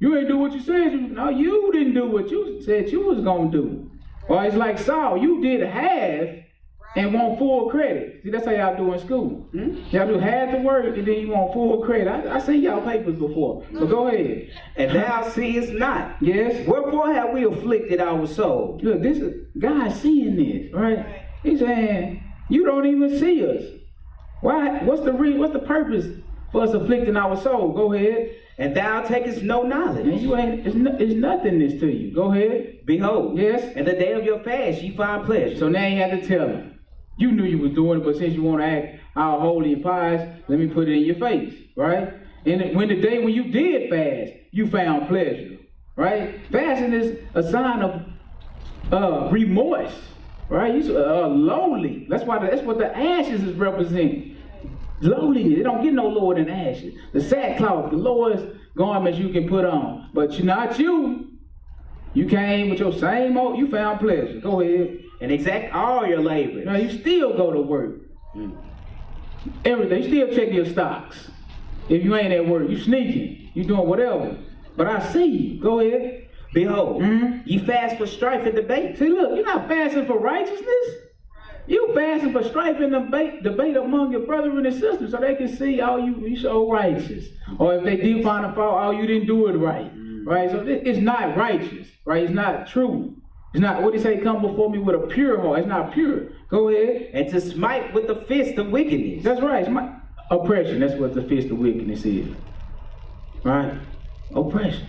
You ain't do what you said. No, you didn't do what you said you was gonna do. Or it's like Saul, you did half and want full credit. See, that's how y'all do in school. Y'all do half the work and then you want full credit. I seen y'all papers before, but go ahead. And thou seest not. Yes. Wherefore have we afflicted our soul? Look, this is God seeing this, right? He's saying, you don't even see us. Why? What's the purpose for us afflicting our soul? Go ahead. And thou takest no knowledge. And you ain't, it's nothingness to you. Go ahead. Behold. Yes. In the day of your fast ye find pleasure. So now you have to tell him. You knew you was doing it, but since you want to act all holy and pious, let me put it in your face, right? And when the day when you did fast, you found pleasure, right? Fasting is a sign of remorse, right? You lowly. That's what the ashes is representing. Lowliness. It don't get no lower than ashes. The sackcloth, the lowest garments you can put on, but you're not you. You came with your same old. You found pleasure. Go ahead. And exact all your labor. Now you still go to work. Everything. You still check your stocks. If you ain't at work, you sneaking. You doing whatever. But I see you. Go ahead. Behold, ye fast for strife and debate. See, look, you're not fasting for righteousness. You fasting for strife and debate among your brethren and sisters, so they can see how you so righteous. Or if they did find a fault, you didn't do it right. Right? So it's not righteous. Right? It's not true. It's not, what do you say, come before me with a pure heart. It's not pure. Go ahead. And to smite with the fist of wickedness. That's right. Oppression. That's what the fist of wickedness is. Right? Oppression.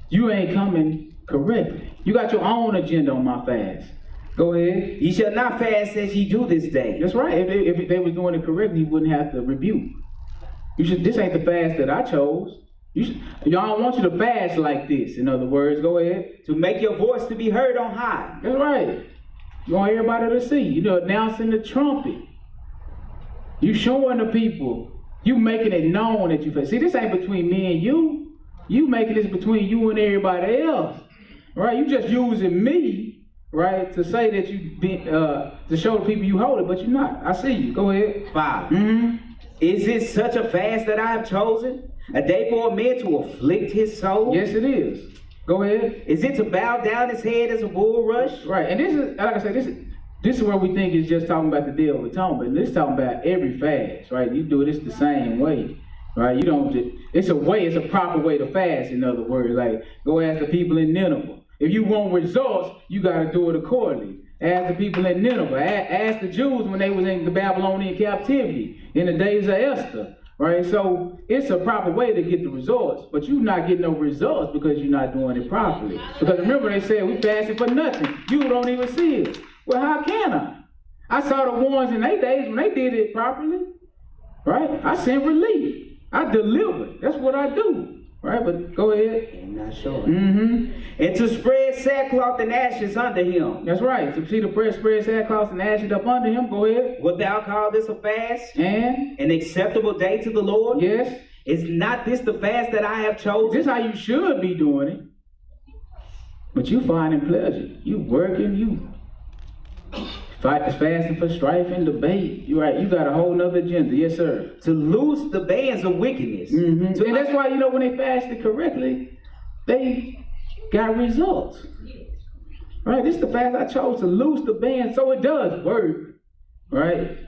You ain't coming correctly. You got your own agenda on my fast. Go ahead. Ye shall not fast as ye do this day. That's right. If they was doing it correctly, you wouldn't have to rebuke. This ain't the fast that I chose. Y'all want you to fast like this. In other words, go ahead. To make your voice to be heard on high. That's right. You want everybody to see. You know, announcing the trumpet. You showing the people. You making it known that you fast. See, this ain't between me and you. You making this between you and everybody else. Right? You just using me, right, to say that to show the people you hold it, but you're not. I see you. Go ahead. 5. Is it such a fast that I have chosen? A day for a man to afflict his soul? Yes, it is. Go ahead. Is it to bow down his head as a bulrush? Right. And this is, like I said, this is where we think it's just talking about the Day of Atonement. This is talking about every fast, right? You do this the same way, right? You don't just, it's a proper way to fast, in other words. Like, go ask the people in Nineveh. If you want results, you got to do it accordingly. Ask the people in Nineveh. Ask the Jews when they was in the Babylonian captivity in the days of Esther. Right, so it's a proper way to get the results, but you're not getting no results because you're not doing it properly. Because remember, they said we fasted for nothing. You don't even see it. Well, how can I? I saw the ones in their days when they did it properly. Right? I sent relief. I delivered. That's what I do. Right? But go ahead. I'm not sure. And to spread sackcloth and ashes under him. That's right. So see the spread sackcloth and ashes up under him. Go ahead. Wilt thou call this a fast? And? An acceptable day to the Lord? Yes. Is not this the fast that I have chosen? This is how you should be doing it. But you finding pleasure. You working, you fasting for strife and debate. You right, you got a whole nother agenda. Yes, sir. To loose the bands of wickedness. Mm-hmm. And that's why, when they fasted correctly, they got results. Right? This is the fast I chose, to loose the band, so it does work. Right?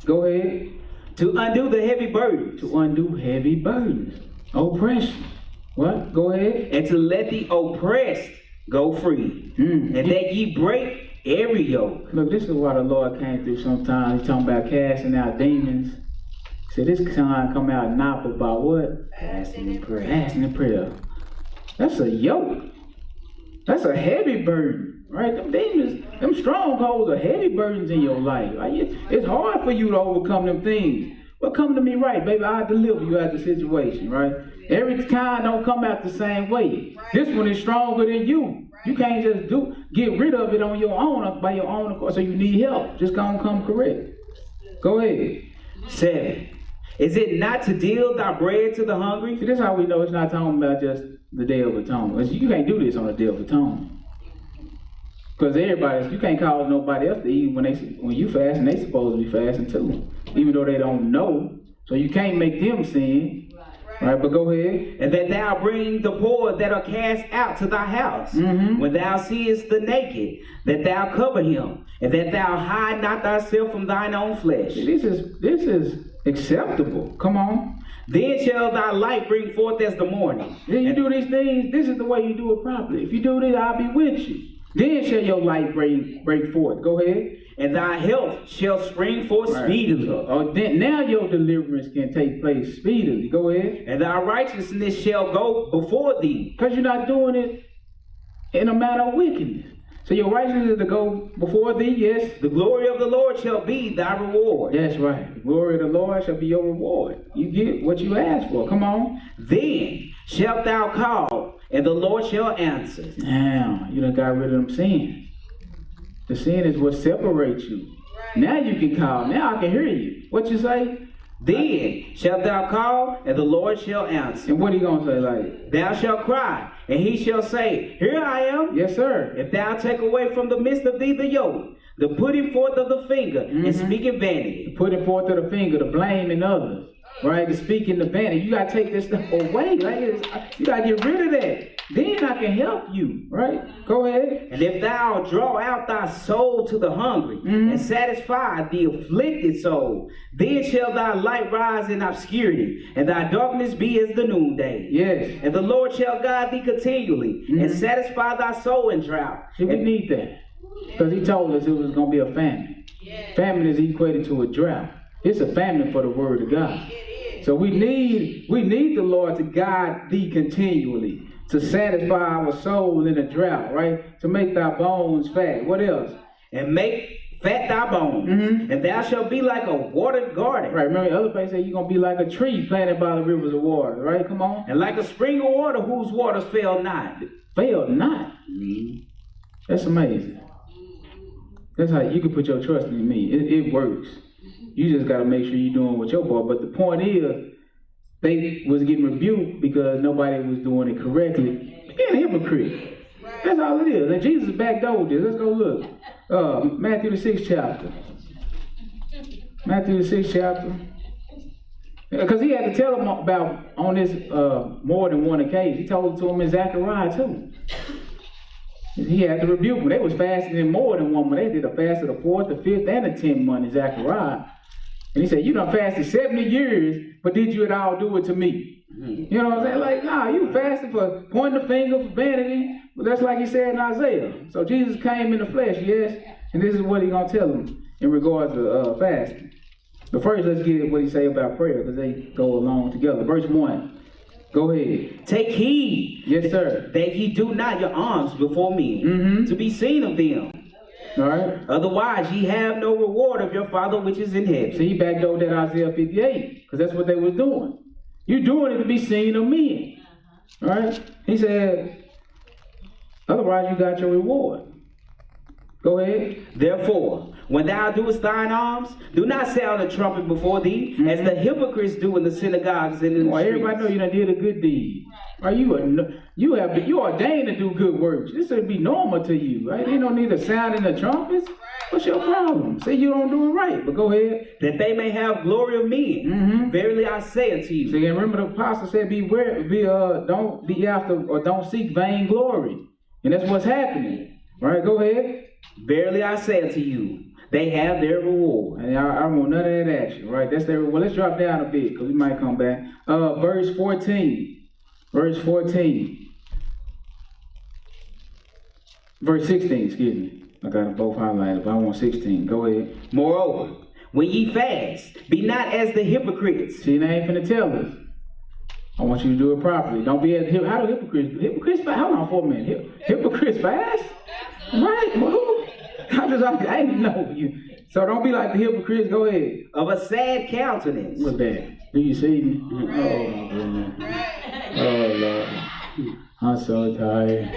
Go ahead. To undo the heavy burdens. To undo heavy burdens. Oppression. What? Go ahead. And to let the oppressed go free. And that ye break every yoke. Look, this is why the Lord came through sometimes. He's talking about casting out demons. He said this kind come out not but by what? Fasting and prayer. Fasting and prayer. That's a yoke. That's a heavy burden, right? Them demons, them strongholds are heavy burdens in your life. Right? It's hard for you to overcome them things. Well, come to me, right, baby? I'll deliver you out the situation, right? Every kind don't come out the same way. This one is stronger than you. You can't just get rid of it on your own, by your own accord. So you need help. Just gonna come correct. Go ahead. 7. Is it not to deal thy bread to the hungry? See, this is how we know it's not talking about just the Day of Atonement. You can't do this on the Day of Atonement. Because you can't cause nobody else to eat when you fast, and they supposed to be fasting too. Even though they don't know. So you can't make them sin. Right, but go ahead. And that thou bring the poor that are cast out to thy house. When thou seest the naked, that thou cover him, and that thou hide not thyself from thine own flesh. This is acceptable. Come on. Then shall thy light bring forth as the morning. Then you do these things. This is the way you do it properly. If you do this, I'll be with you. Then shall your light break forth. Go ahead. And thy health shall spring forth speedily. Then now your deliverance can take place speedily. Go ahead. And thy righteousness shall go before thee. Because you're not doing it in a matter of wickedness. So your righteousness is to go before thee, yes. The glory of the Lord shall be thy reward. That's right. The glory of the Lord shall be your reward. You get what you asked for. Come on. Then shalt thou call, and the Lord shall answer. Now, you done got rid of them sins. The sin is what separates you. Now you can call. Now I can hear you. What you say? Then shalt thou call, and the Lord shall answer. And what are you going to say like? Thou shalt cry, and he shall say, Here I am. Yes, sir. If thou take away from the midst of thee the yoke, the putting forth of the finger, and speaking vanity. The putting forth of the finger, the blaming others. Right? The speaking the vanity. You got to take this stuff away. Right? You got to get rid of that. Then I can help you. Right? Go ahead. And if thou draw out thy soul to the hungry, and satisfy the afflicted soul, then shall thy light rise in obscurity, and thy darkness be as the noonday. Yes. And the Lord shall guide thee continually, and satisfy thy soul in drought. See, we need that. Because he told us it was going to be a famine. Famine is equated to a drought. It's a famine for the word of God. So we need the Lord to guide thee continually, to satisfy our soul in a drought, right? To make thy bones fat. What else? And make fat thy bones, and thou shalt be like a watered garden. Right, remember the other place say you're going to be like a tree planted by the rivers of water, right? Come on. And like a spring of water whose waters fail not. Fail not? That's amazing. That's how you can put your trust in me. It works. You just got to make sure you're doing what your part. But the point is, they was getting rebuked because nobody was doing it correctly. Being a hypocrite. That's all it is. And Jesus backdoored this. Let's go look. Matthew the 6th chapter. Matthew the 6th chapter. Because he had to tell them about on this more than one occasion. He told it to them in Zechariah too. He had to rebuke them. They was fasting in more than one month. They did a fast of the 4th, the 5th, and the 10th month in Zechariah. And he said, you done fasted 70 years, but did you at all do it to me? You know what I'm saying? Like, nah, you fasted for pointing the finger, for vanity. But that's like he said in Isaiah. So Jesus came in the flesh, yes? And this is what he's going to tell them in regards to fasting. But first, let's get what he say about prayer, because they go along together. Verse 1. Go ahead. Take heed, yes, sir, that ye do not your alms before men, to be seen of them. All right. Otherwise, ye have no reward of your Father which is in heaven. See, he backdoored that Isaiah 58, because that's what they was doing. You're doing it to be seen of men. All right. He said, otherwise you got your reward. Go ahead. Therefore, when thou doest thine alms, do not sound a trumpet before thee, as the hypocrites do in the synagogues and in the streets. Everybody know you done did a good deed. Are you ordained to do good works? This would be normal to you, right? You don't need a sound in the trumpets. What's your problem? Say you don't do it right, but go ahead. That they may have glory of men. Verily I say unto you. So remember the apostle said, don't be after or don't seek vain glory. And that's what's happening. Right, go ahead. Verily I say unto you, they have their reward. And I want none of that action, right? That's their reward. Well, let's drop down a bit, because we might come back. Verse 14. Verse 14. Verse 16, excuse me. I got them both highlighted, but I want 16. Go ahead. Moreover, when ye fast, be not as the hypocrites. See, they ain't finna tell us. I want you to do it properly. Don't be as how do hypocrites fast? Hold on for a minute. Hypocrites fast? Right? Well, I didn't know you. So don't be like the hypocrites. Go ahead. Of a sad countenance. What's that? Do you see me? Oh my goodness. Oh Lord. I'm so tired.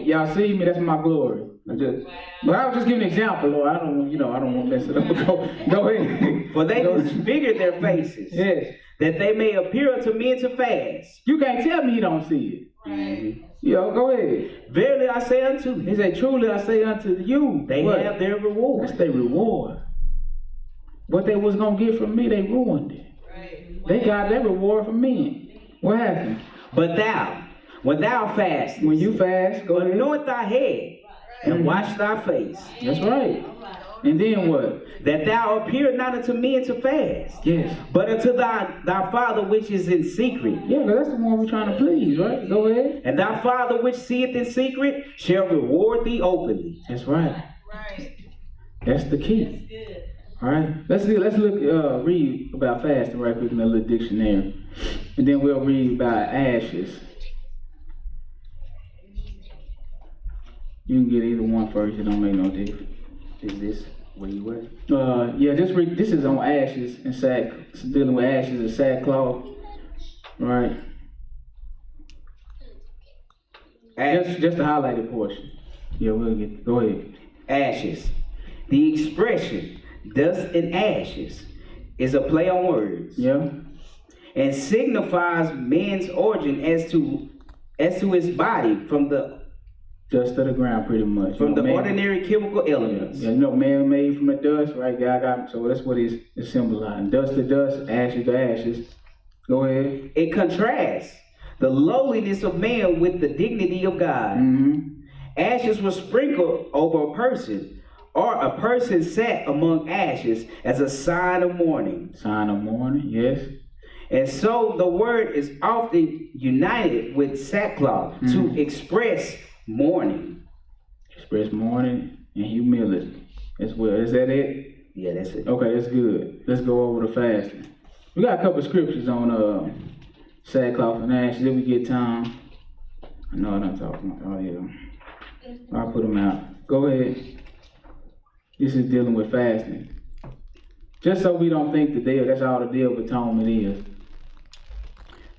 Y'all see me, that's my glory. But I was just giving an example, Lord. I don't want to mess it up. Go ahead. For they disfigured their faces. Yes. That they may appear unto men to fast. You can't tell me you don't see it. Go ahead. Verily I say unto you. He said, truly I say unto you. They have their reward. That's their reward. What they was going to get from me, they ruined it. Right. They got their reward from me. What happened? But thou, when thou fast, when you fast, go ahead. Anoint thy head and wash thy face. That's right. And then what? That thou appear not unto men to fast. Yes. But unto thy Father which is in secret. Yeah, because that's the one we're trying to please, right? Go ahead. And thy Father which seeth in secret shall reward thee openly. That's right. Right. That's the key. That's good. All right. Let's read about fasting right quick in a little dictionary. And then we'll read about ashes. You can get either one first, it don't make no difference. Is this where you were? Yeah, just read. This is on ashes and sack, dealing with ashes and sackcloth. Right. Just the highlighted portion. Yeah, go ahead. Ashes. The expression dust and ashes is a play on words. Yeah. And signifies man's origin as to his body from the dust of the ground, pretty much. From the ordinary chemical elements. Yeah, man made from the dust, right? So that's what it's symbolizing. Dust to dust, ashes to ashes. Go ahead. It contrasts the lowliness of man with the dignity of God. Ashes were sprinkled over a person, or a person sat among ashes as a sign of mourning. Sign of mourning, yes. And so the word is often united with sackcloth to express mourning. Express mourning and humility as well. Is that it? Yeah, that's it. Okay, that's good. Let's go over the fasting. We got a couple of scriptures on sackcloth and ashes if we get time. I know I'm talking about. Oh, yeah. I'll put them out. Go ahead. This is dealing with fasting. Just so we don't think that's all the Day of Atonement is.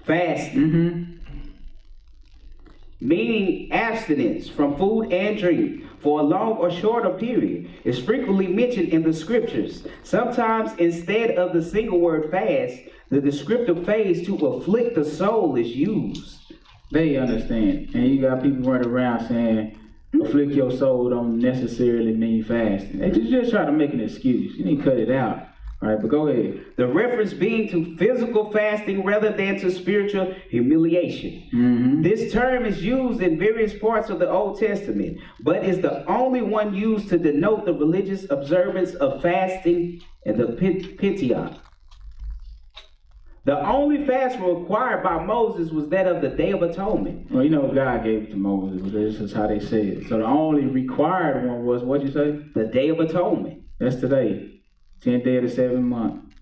Fasting. Meaning abstinence from food and drink for a long or shorter period is frequently mentioned in the scriptures. Sometimes instead of the single word fast, the descriptive phrase to afflict the soul is used. They understand. And you got people running around saying, afflict your soul don't necessarily mean fasting. They just try to make an excuse. You need to cut it out. All right, but go ahead. The reference being to physical fasting rather than to spiritual humiliation. This term is used in various parts of the Old Testament, but is the only one used to denote the religious observance of fasting in the Pentateuch. The only fast required by Moses was that of the Day of Atonement. Well, God gave it to Moses, but this is how they say it. So the only required one was, what'd you say? The Day of Atonement. That's today. 10th day of the 7th month.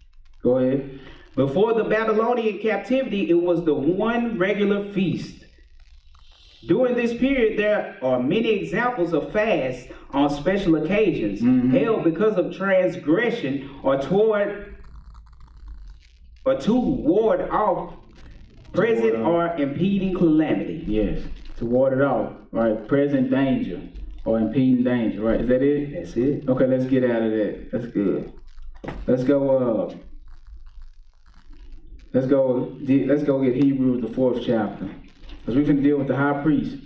Go ahead. Before the Babylonian captivity, it was the one regular feast. During this period, there are many examples of fasts on special occasions held because of transgression or to ward off present or impeding calamity. Yes, to ward it off, right? Present danger or impeding danger, right? Is that it? That's it. Okay, let's get out of that. That's good. Let's go get Hebrews, the 4th chapter. Because we're going to deal with the high priest.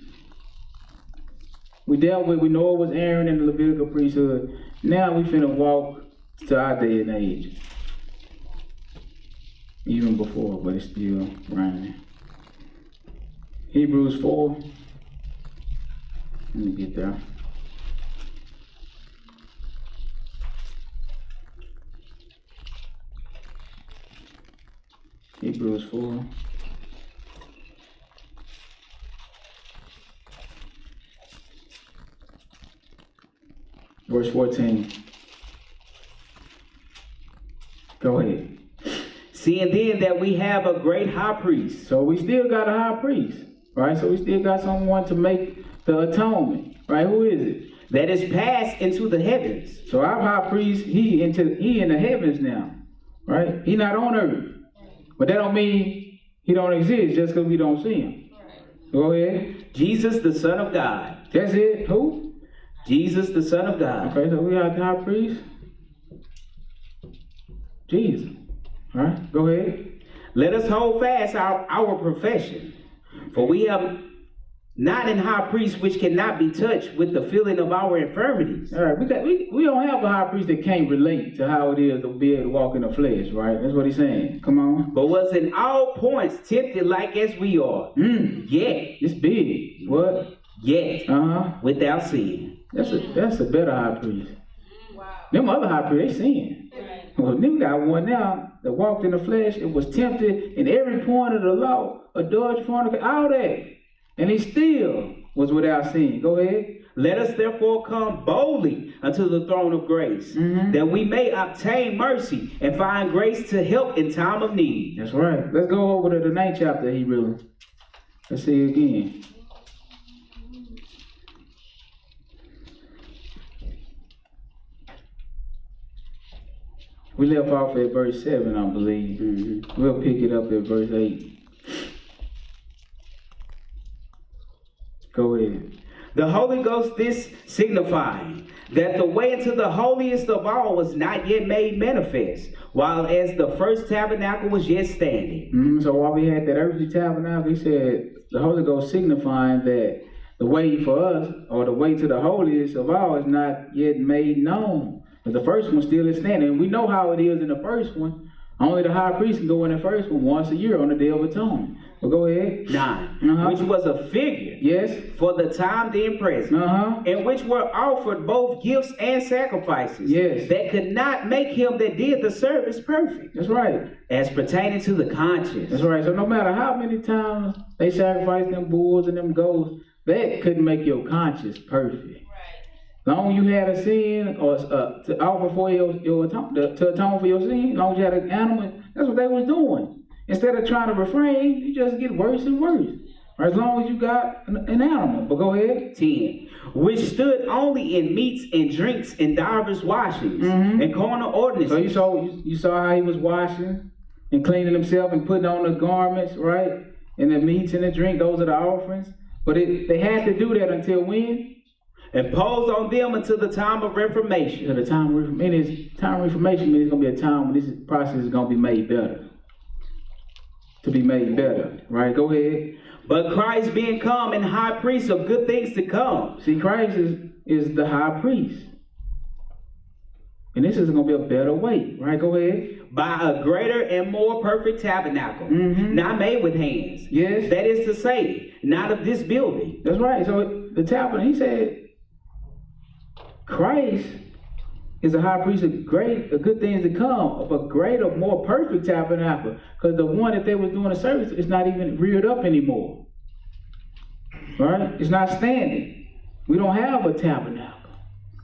We know it was Aaron in the Levitical priesthood. Now we finna walk to our day and age. Even before, but it's still raining. Hebrews 4. Let me get there. Hebrews 4. Verse 14. Go ahead. Seeing then that we have a great high priest. So we still got a high priest, right? So we still got someone to make the atonement, right? Who is it? That is passed into the heavens. So our high priest, he in the heavens now, right? He not on earth. But that don't mean he don't exist just because we don't see him. Go ahead. Jesus, the Son of God. That's it. Who? Jesus, the Son of God. Okay, so we got the high priest. Jesus. All right, go ahead. Let us hold fast our profession. For we have not an high priest which cannot be touched with the feeling of our infirmities. All right, we don't have a high priest that can't relate to how it is to be able to walk in the flesh, right? That's what he's saying. Come on. But was in all points tempted like as we are. Yet. It's big. What? Yet. Without sin. That's a better high priest. Wow. Them other high priests, they sin. Right. Well, them got one now that walked in the flesh and was tempted in every point of the law, adultery, fornication, all that. And he still was without sin. Go ahead. Let us therefore come boldly unto the throne of grace, that we may obtain mercy and find grace to help in time of need. That's right. Let's go over to the 9th chapter of Hebrews. Let's see it again. We left off at verse 7, I believe. We'll pick it up at verse 8. Go ahead. The Holy Ghost this signifying that the way into the holiest of all was not yet made manifest, while as the first tabernacle was yet standing. So while we had that earthly tabernacle, he said the Holy Ghost signifying that the way for us, or the way to the holiest of all, is not yet made known. But the first one still is standing. And we know how it is in the first one. Only the high priest can go in the first one once a year on the Day of Atonement. Well, go ahead. 9. Which was a figure. Yes. For the time then present. In which were offered both gifts and sacrifices. Yes. That could not make him that did the service perfect. That's right. As pertaining to the conscience. That's right. So no matter how many times they sacrificed them bulls and them goats, that couldn't make your conscience perfect. Long as you had a sin or to offer for to atone for your sin, long as you had an animal, that's what they was doing. Instead of trying to refrain, you just get worse and worse. Right? As long as you got an animal. But go ahead. 10. Which stood only in meats and drinks and divers washings and carnal ordinances. So you saw how he was washing and cleaning himself and putting on the garments, right? And the meats and the drink, those are the offerings. But they had to do that until when? Imposed on them until the time of Reformation. So the time of Reformation means it's going to be a time when this process is going to be made better. To be made better, right? Go ahead. But Christ being come and high priest of good things to come. See, Christ is the high priest. And this is going to be a better way, right? Go ahead. By a greater and more perfect tabernacle, not made with hands. Yes. That is to say, not of this building. That's right. So the tabernacle, he said, Christ is a high priest of good things to come, of a greater, more perfect tabernacle. Because the one that they was doing the service is not even reared up anymore. Right? It's not standing. We don't have a tabernacle,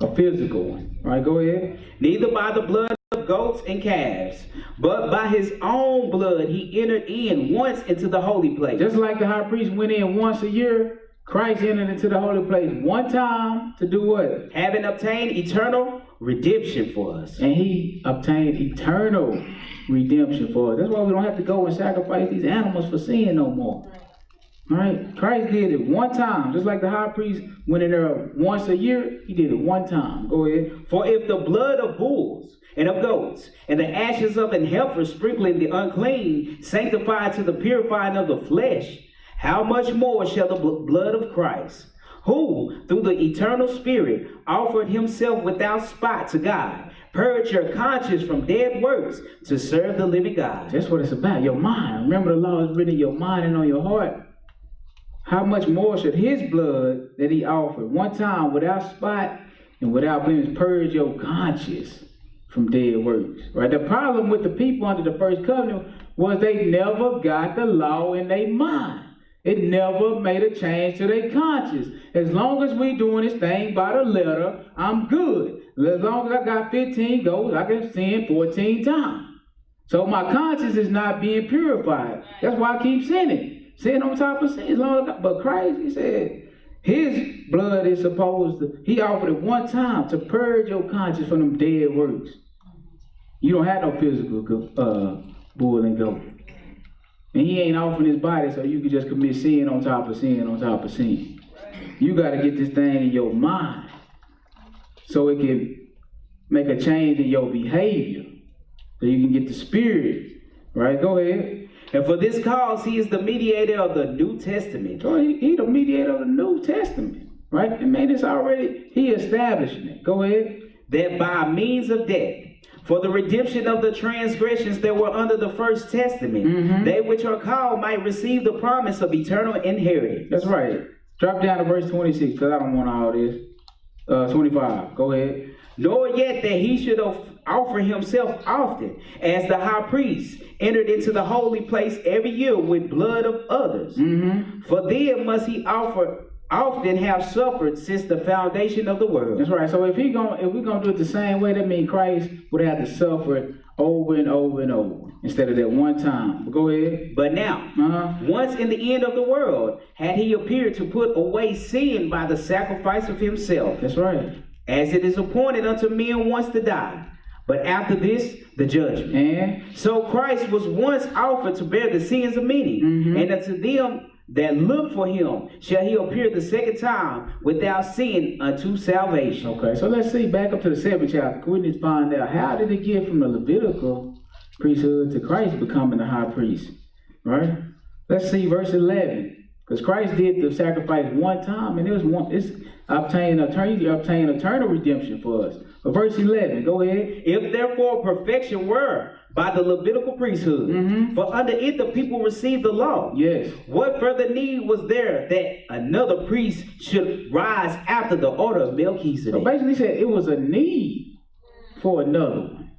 a physical one. Right? Go ahead. Neither by the blood of goats and calves, but by his own blood he entered in once into the holy place. Just like the high priest went in once a year, Christ entered into the holy place one time to do what? Having obtained eternal redemption for us. And he obtained eternal redemption for us. That's why we don't have to go and sacrifice these animals for sin no more. All right? Christ did it one time. Just like the high priest went in there once a year, he did it one time. Go ahead. For if the blood of bulls and of goats and the ashes of an heifer sprinkling the unclean sanctify to the purifying of the flesh, how much more shall the blood of Christ, who through the eternal Spirit offered himself without spot to God, purge your conscience from dead works to serve the living God? That's what it's about, your mind. Remember, the law is written in your mind and on your heart. How much more should his blood that he offered one time without spot and without blemish purge your conscience from dead works? Right? The problem with the people under the first covenant was they never got the law in their mind. It never made a change to their conscience. As long as we doing this thing by the letter, I'm good. As long as I got 15 goats, I can sin 14 times. So my conscience is not being purified. That's why I keep sinning. Sin on top of sin. But Christ, he said, his blood is supposed to, he offered it one time to purge your conscience from them dead works. You don't have no physical bull and goat. And he ain't offering his body so you can just commit sin on top of sin on top of sin. You got to get this thing in your mind so it can make a change in your behavior. So you can get the spirit. Right? Go ahead. And for this cause, he is the mediator of the New Testament. So he the mediator of the New Testament. Right? And man, it's already, he establishing it. Go ahead. That by means of death, for the redemption of the transgressions that were under the first testament, they which are called might receive the promise of eternal inheritance. That's right. Drop down to verse 26, because I don't want all this. 25. Go ahead. Nor yet that he should offer himself often, as the high priest entered into the holy place every year with blood of others. For then must he often have suffered since the foundation of the world. That's right. So if we're gonna do it the same way, that means Christ would have to suffer over and over and over instead of that one time. Go ahead. But now, once in the end of the world, had he appeared to put away sin by the sacrifice of himself. That's right. As it is appointed unto men once to die, but after this, the judgment. And so Christ was once offered to bear the sins of many, and unto them that look for him shall he appear the second time without sin unto salvation. Okay, so let's see, back up to the 7th chapter. We need to find out, how did it get from the Levitical priesthood to Christ becoming the high priest? Right? Let's see verse 11. Because Christ did the sacrifice one time, and it's obtained eternal redemption for us. But verse 11, go ahead. If therefore perfection were by the Levitical priesthood, for under it the people received the law. Yes. What further need was there that another priest should rise after the order of Melchizedek? So basically he said it was a need for another one.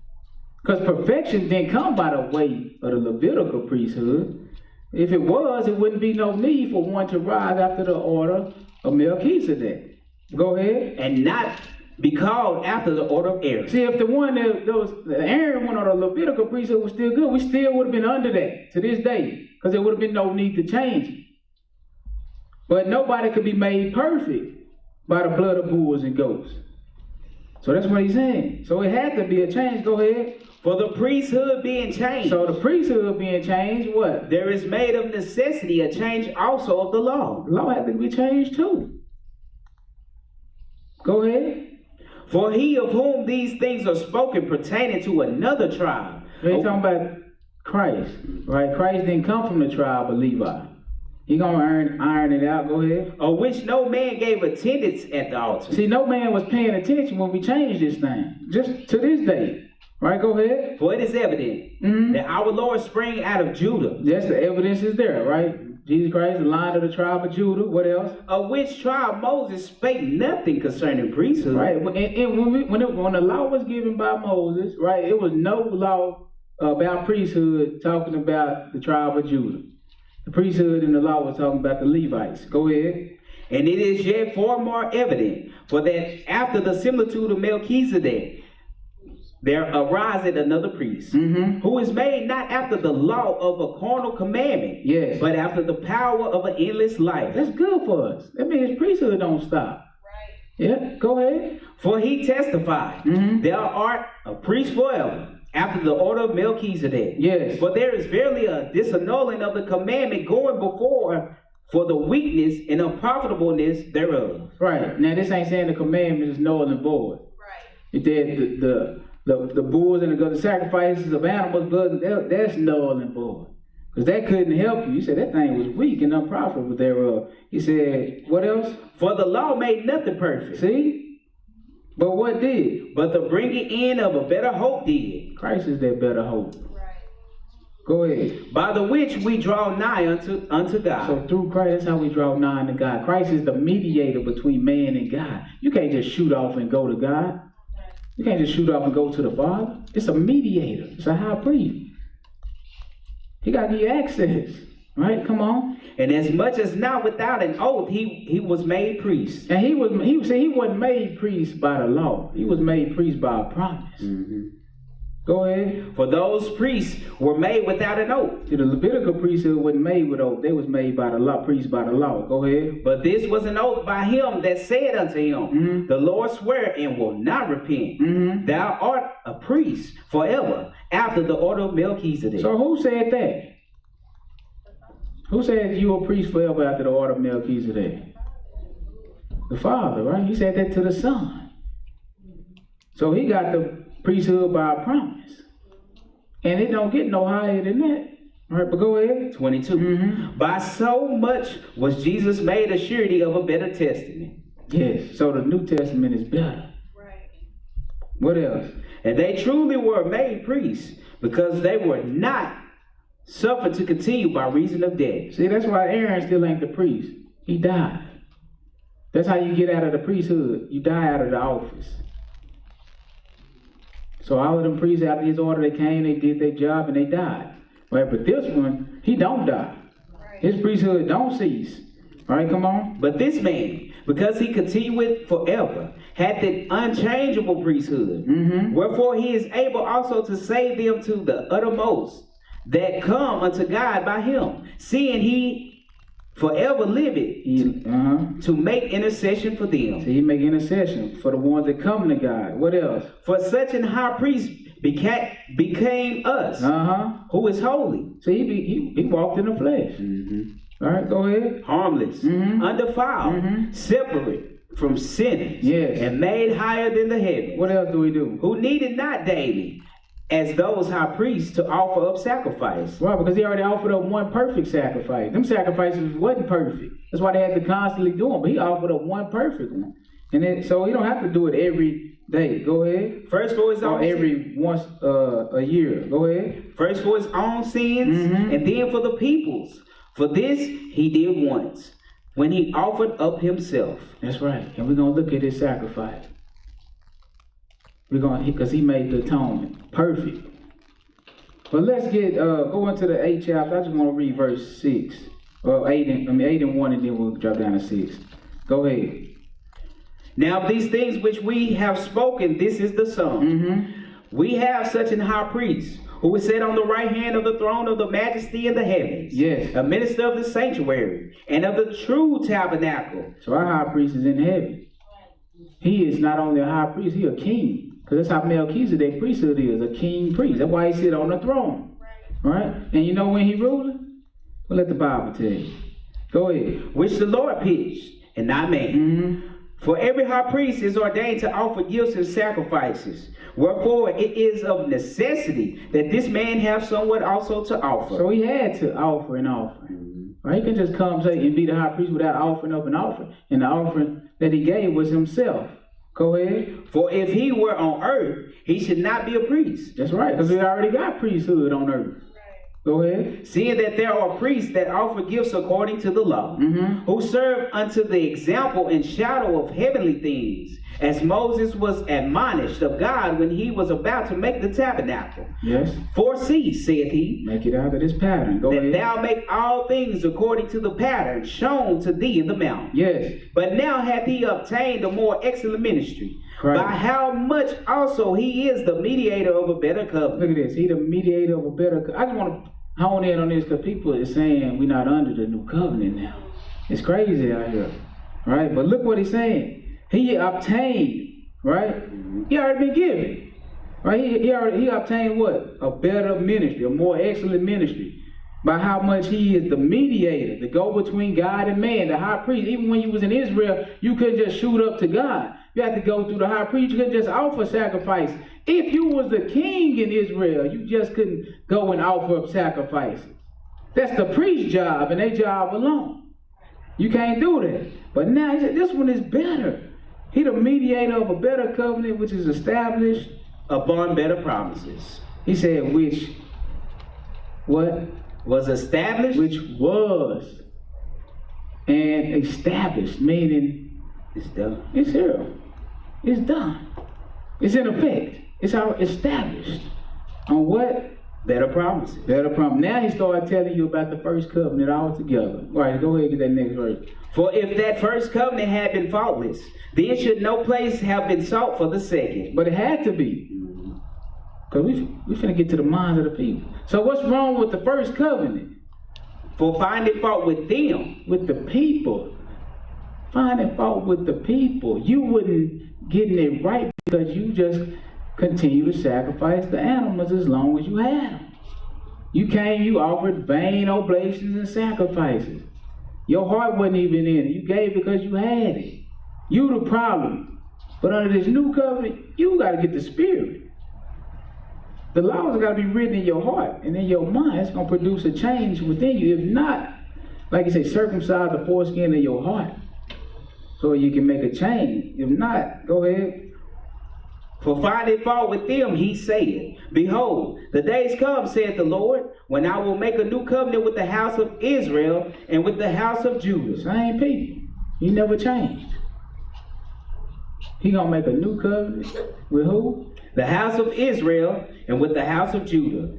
Because perfection didn't come by the way of the Levitical priesthood. If it was, it wouldn't be no need for one to rise after the order of Melchizedek. Go ahead. And not be called after the order of Aaron. See, if the one that the Aaron one or the Levitical priesthood was still good, we still would have been under that to this day, because there would have been no need to change it. But nobody could be made perfect by the blood of bulls and goats. So that's what he's saying. So it had to be a change. Go ahead. For the priesthood being changed. So the priesthood being changed, what? There is made of necessity a change also of the law. The law had to be changed too. Go ahead. For he of whom these things are spoken pertaining to another tribe. We're talking about Christ, right? Christ didn't come from the tribe of Levi. He gonna iron it out. Go ahead. Of which no man gave attendance at the altar. See, no man was paying attention when we changed this thing. Just to this day. Right, go ahead. For it is evident that our Lord sprang out of Judah. Yes, the evidence is there, right? Jesus Christ, the line of the tribe of Judah. What else? Of which tribe Moses spake nothing concerning priesthood. Right, and when the law was given by Moses, right, it was no law about priesthood talking about the tribe of Judah. The priesthood in the law was talking about the Levites. Go ahead. And it is yet far more evident, for that after the similitude of Melchizedek, there ariseth another priest, who is made not after the law of a carnal commandment, yes, but after the power of an endless life. That's good for us. That means priesthood don't stop. Yeah, go ahead. For he testified, thou art a priest forever, after the order of Melchizedek. Yes. For there is verily a disannulling of the commandment going before for the weakness and unprofitableness thereof. Right. Now this ain't saying the commandment is null and void. Right. The bulls and the sacrifices of animals, blood, that's null and void. Because that couldn't help you. You said that thing was weak and unprofitable thereof. He said, what else? For the law made nothing perfect. See? But what did? But the bringing in of a better hope did. Christ is that better hope. Right. Go ahead. By the which we draw nigh unto God. So through Christ, that's how we draw nigh unto God. Christ is the mediator between man and God. You can't just shoot off and go to God. You can't just shoot off and go to the Father. It's a mediator. It's a high priest. He got to give you access. Right? Come on. And as much as not without an oath, he was made priest. And he wasn't made priest by the law. He was made priest by a promise. Go ahead. For those priests were made without an oath. The Levitical priesthood wasn't made with oath. They was made by the law, priests by the law. Go ahead. But this was an oath by him that said unto him, the Lord swear and will not repent. Thou art a priest forever, after the order of Melchizedek. So who said that? Who said you a priest forever after the order of Melchizedek? The Father, right? He said that to the Son. So he got the priesthood by a promise. And it don't get no higher than that. All right, but go ahead. 22. By so much was Jesus made a surety of a better testament. Yes, so the New Testament is better. Right. What else? And they truly were made priests, because they were not suffered to continue by reason of death. See, that's why Aaron still ain't the priest. He died. That's how you get out of the priesthood. You die out of the office. So all of them priests after his order, they came, they did their job, and they died. Right? But this one, he don't die. Right. His priesthood don't cease. All right, come on. But this man, because he continued forever, had the unchangeable priesthood. Wherefore he is able also to save them to the uttermost that come unto God by him, seeing he forever liveth to make intercession for them. So he make intercession for the ones that come to God. What else? For such an high priest became us, who is holy. So he walked in the flesh. All right, go ahead. Harmless, undefiled, separate from sinners, and made higher than the heavens. What else do we do? Who needed not daily, as those high priests, to offer up sacrifice. Right, because he already offered up one perfect sacrifice. Them sacrifices wasn't perfect. That's why they had to constantly do them. But he offered up one perfect one. And then, so he don't have to do it every day. Go ahead. First for his own every once a year. Go ahead. First for his own sins, and then for the people's. For this he did once, when he offered up himself. That's right. And we're going to look at his sacrifice. Because he made the atonement perfect. But let's go into the 8th chapter. I just want to read verse 6. Well, 8 and 1, and then we'll drop down to 6. Go ahead. Now these things which we have spoken, this is the sum. We have such an high priest, who is set on the right hand of the throne of the majesty in the heavens. Yes. A minister of the sanctuary and of the true tabernacle. So our high priest is in heaven. He is not only a high priest, he a king. Because that's how Melchizedek priesthood is, a king priest. That's why he sit on the throne. Right? And you know when he ruling? Well, let the Bible tell you. Go ahead. Which the Lord pitched, and not man. For every high priest is ordained to offer gifts and sacrifices. Wherefore it is of necessity that this man have somewhat also to offer. So he had to offer an offering. Right? He can just come and be the high priest without offering up an offering. And the offering that he gave was himself. Go ahead. For if he were on earth, he should not be a priest. That's right, because we already got priesthood on earth. Right. Go ahead. Seeing that there are priests that offer gifts according to the law, who serve unto the example and shadow of heavenly things, as Moses was admonished of God when he was about to make the tabernacle. Yes. For see, saith he, make it out of this pattern. Go ahead. That thou make all things according to the pattern shown to thee in the mount. Yes. But now hath he obtained a more excellent ministry, right, by how much also he is the mediator of a better covenant. Look at this. He the mediator of a better covenant. I just want to hone in on this because people are saying we're not under the new covenant now. It's crazy out here. Right? But look what he's saying. he obtained, right? He already been given, right? He obtained what? A better ministry, a more excellent ministry. By how much he is the mediator, the go-between God and man, the high priest. Even when you was in Israel, you couldn't just shoot up to God. You had to go through the high priest. You couldn't just offer sacrifice. If you was the king in Israel, you just couldn't go and offer up sacrifices. That's the priest's job and their job alone. You can't do that. But now he said, this one is better. He the mediator of a better covenant, which is established upon better promises. He said, which, what? Was established. Which was and established, meaning it's done. It's here. It's done. It's in effect. It's all established. On what? Better promises. Better promise. Now he started telling you about the first covenant altogether. All right, go ahead and get that next verse. For if that first covenant had been faultless, then should no place have been sought for the second. But it had to be. Because we finna get to the minds of the people. So what's wrong with the first covenant? For finding fault with them. With the people. Finding fault with the people. You wouldn't getting it right because you just continue to sacrifice the animals as long as you had them. You came, you offered vain oblations and sacrifices. Your heart wasn't even in it. You gave because you had it. You the problem. But under this new covenant, you got to get the spirit. The laws got to be written in your heart and in your mind. It's going to produce a change within you. If not, like you say, circumcise the foreskin of your heart so you can make a change. If not, go ahead. For finding fault with them, he said, behold, the days come, saith the Lord, when I will make a new covenant with the house of Israel and with the house of Judah. Same people. He never changed. He going to make a new covenant with who? The house of Israel and with the house of Judah.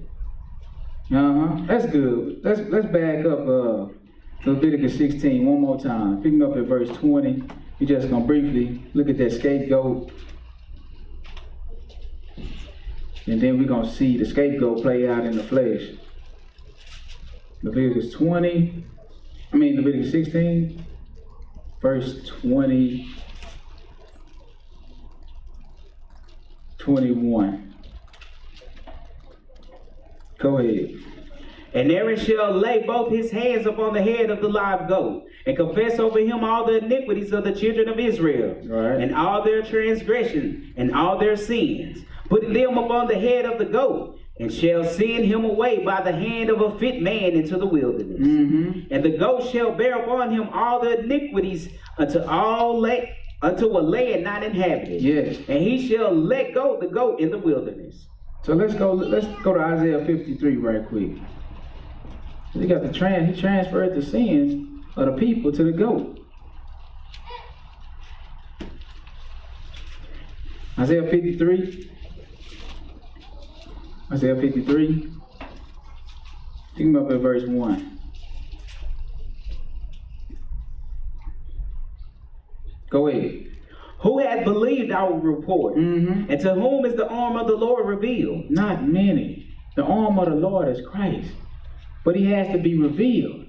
That's good. Let's back up Leviticus 16 one more time. Picking up at verse 20. We're just going to briefly look at that scapegoat. And then we're going to see the scapegoat play out in the flesh. Leviticus 16, verse 20. 21. Go ahead. And Aaron shall lay both his hands upon the head of the live goat, and confess over him all the iniquities of the children of Israel, right, and all their transgressions, and all their sins, putting them upon the head of the goat, and shall send him away by the hand of a fit man into the wilderness. And the goat shall bear upon him all the iniquities unto a land not inhabited. Yes. And he shall let go the goat in the wilderness. So let's go to Isaiah 53 right quick. He got he transferred the sins of the people to the goat. Isaiah 53. Pick him up at verse 1. Go ahead. Who hath believed our report? And to whom is the arm of the Lord revealed? Not many. The arm of the Lord is Christ. But he has to be revealed.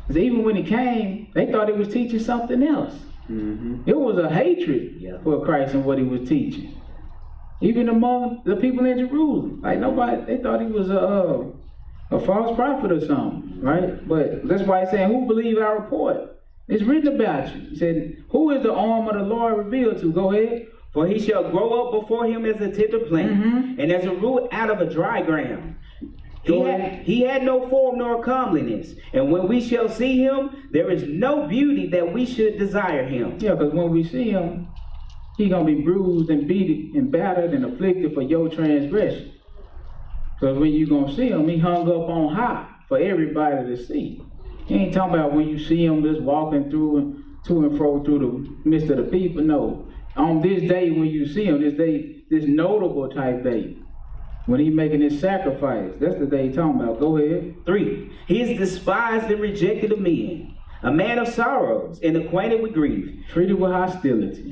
Because even when he came, they thought he was teaching something else. It was a hatred for Christ and what he was teaching. Even among the people in Jerusalem. Like they thought he was a false prophet or something, right? But that's why he's saying, who believe our report? It's written about you. He said, who is the arm of the Lord revealed to? Go ahead. For he shall grow up before him as a tender plant, and as a root out of a dry ground. He had no form nor comeliness, and when we shall see him, there is no beauty that we should desire him. Yeah, because when we see him, he's going to be bruised and beaten and battered and afflicted for your transgression. Because when you're going to see him, he hung up on high for everybody to see. He ain't talking about when you see him just walking through and to and fro through the midst of the people. No. On this day when you see him, this notable type day, when he making his sacrifice, that's the day he's talking about. Go ahead. 3. He is despised and rejected of men, a man of sorrows and acquainted with grief. Treated with hostility.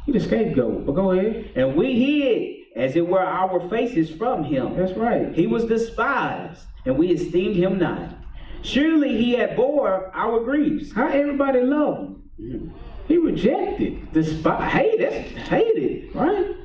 He the scapegoat, but go ahead. And we hid, as it were, our faces from him. That's right. He was despised, and we esteemed him not. Surely he had bore our griefs. How everybody loved him. He rejected, hated, right?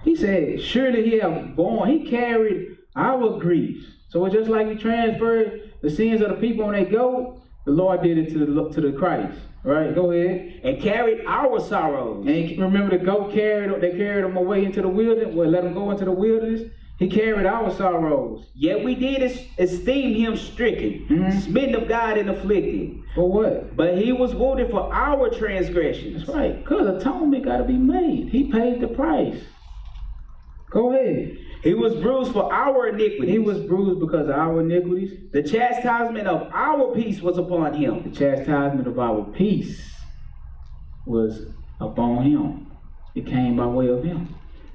He said, surely he carried our griefs. So it's just like he transferred the sins of the people when they go, the Lord did it to the Christ. Right, go ahead. And carried our sorrows. And remember the goat they carried him away into the wilderness, let him go into the wilderness. He carried our sorrows. Yet we did esteem him stricken, smitten of God and afflicted. For what? But he was wounded for our transgressions. That's right, because atonement got to be made. He paid the price. Go ahead. He was bruised for our iniquities. He was bruised because of our iniquities. The chastisement of our peace was upon him. The chastisement of our peace was upon him. It came by way of him.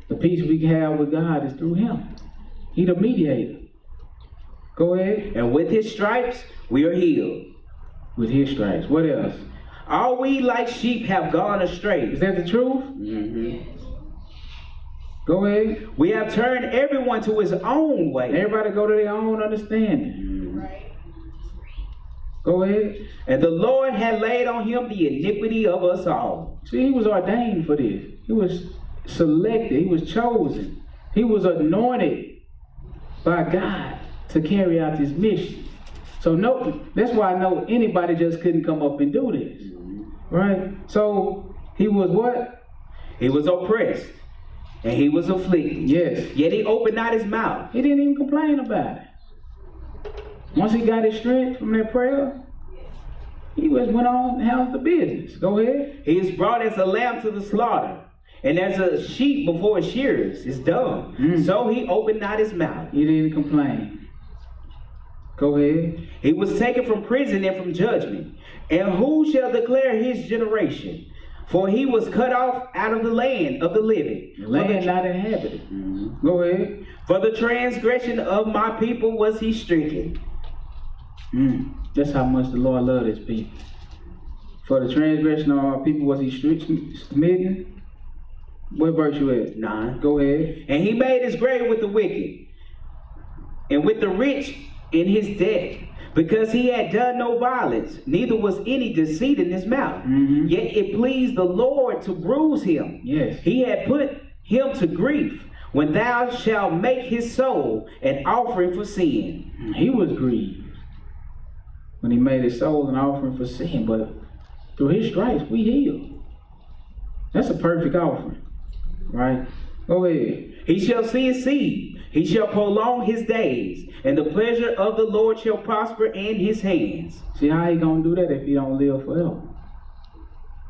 The peace we have with God is through him. He the mediator. Go ahead. And with his stripes, we are healed. With his stripes. What else? All we like sheep have gone astray. Is that the truth? Mm-hmm. Go ahead. We have turned everyone to his own way. Everybody go to their own understanding. Right. Go ahead. And the Lord had laid on him the iniquity of us all. See, he was ordained for this. He was selected. He was chosen. He was anointed by God to carry out this mission. So that's why I know anybody just couldn't come up and do this. Right? So he was what? He was oppressed. And he was afflicted. Yes. Yet he opened not his mouth. He didn't even complain about it. Once he got his strength from that prayer, he went on and handled the business. Go ahead. He is brought as a lamb to the slaughter, and as a sheep before his shearers is dumb. So he opened not his mouth. He didn't complain. Go ahead. He was taken from prison and from judgment. And who shall declare his generation? For he was cut off out of the land of the living. The land not inhabited. Go ahead. For the transgression of my people was he stricken. That's how much the Lord loved his people. For the transgression of our people was he smitten. What verse you at? 9. Go ahead. And he made his grave with the wicked, and with the rich in his death. Because he had done no violence, neither was any deceit in his mouth. Yet it pleased the Lord to bruise him. Yes. He had put him to grief, when thou shalt make his soul an offering for sin. He was grieved when he made his soul an offering for sin, but through his stripes we healed. That's a perfect offering, right? Go ahead. He shall see his seed. He shall prolong his days, and the pleasure of the Lord shall prosper in his hands. See how he gonna do that if he don't live forever?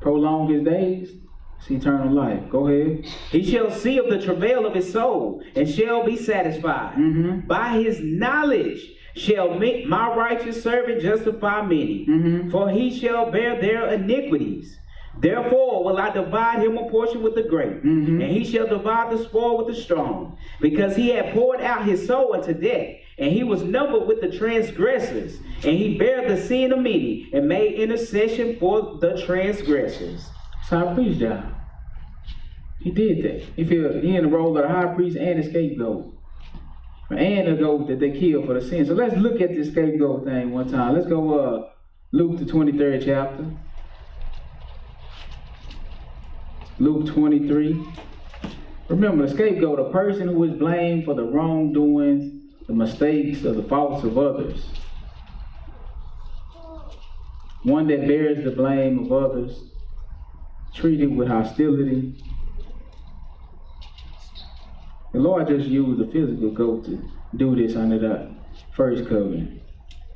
Prolong his days, it's eternal life. Go ahead. He shall see of the travail of his soul, and shall be satisfied. By his knowledge shall make my righteous servant justify many, for he shall bear their iniquities. Therefore will I divide him a portion with the great, and he shall divide the spoil with the strong, because he had poured out his soul unto death, and he was numbered with the transgressors, and he bare the sin of many, and made intercession for the transgressors. That's high priest job. He did that. He in the role of the high priest and the scapegoat, and the goat that they killed for the sin. So let's look at this scapegoat thing one time. Let's go Luke the 23rd chapter. Luke 23. Remember, the scapegoat, a person who is blamed for the wrongdoings, the mistakes, or the faults of others. One that bears the blame of others, treated with hostility. The Lord just used the physical goat to do this under the first covenant.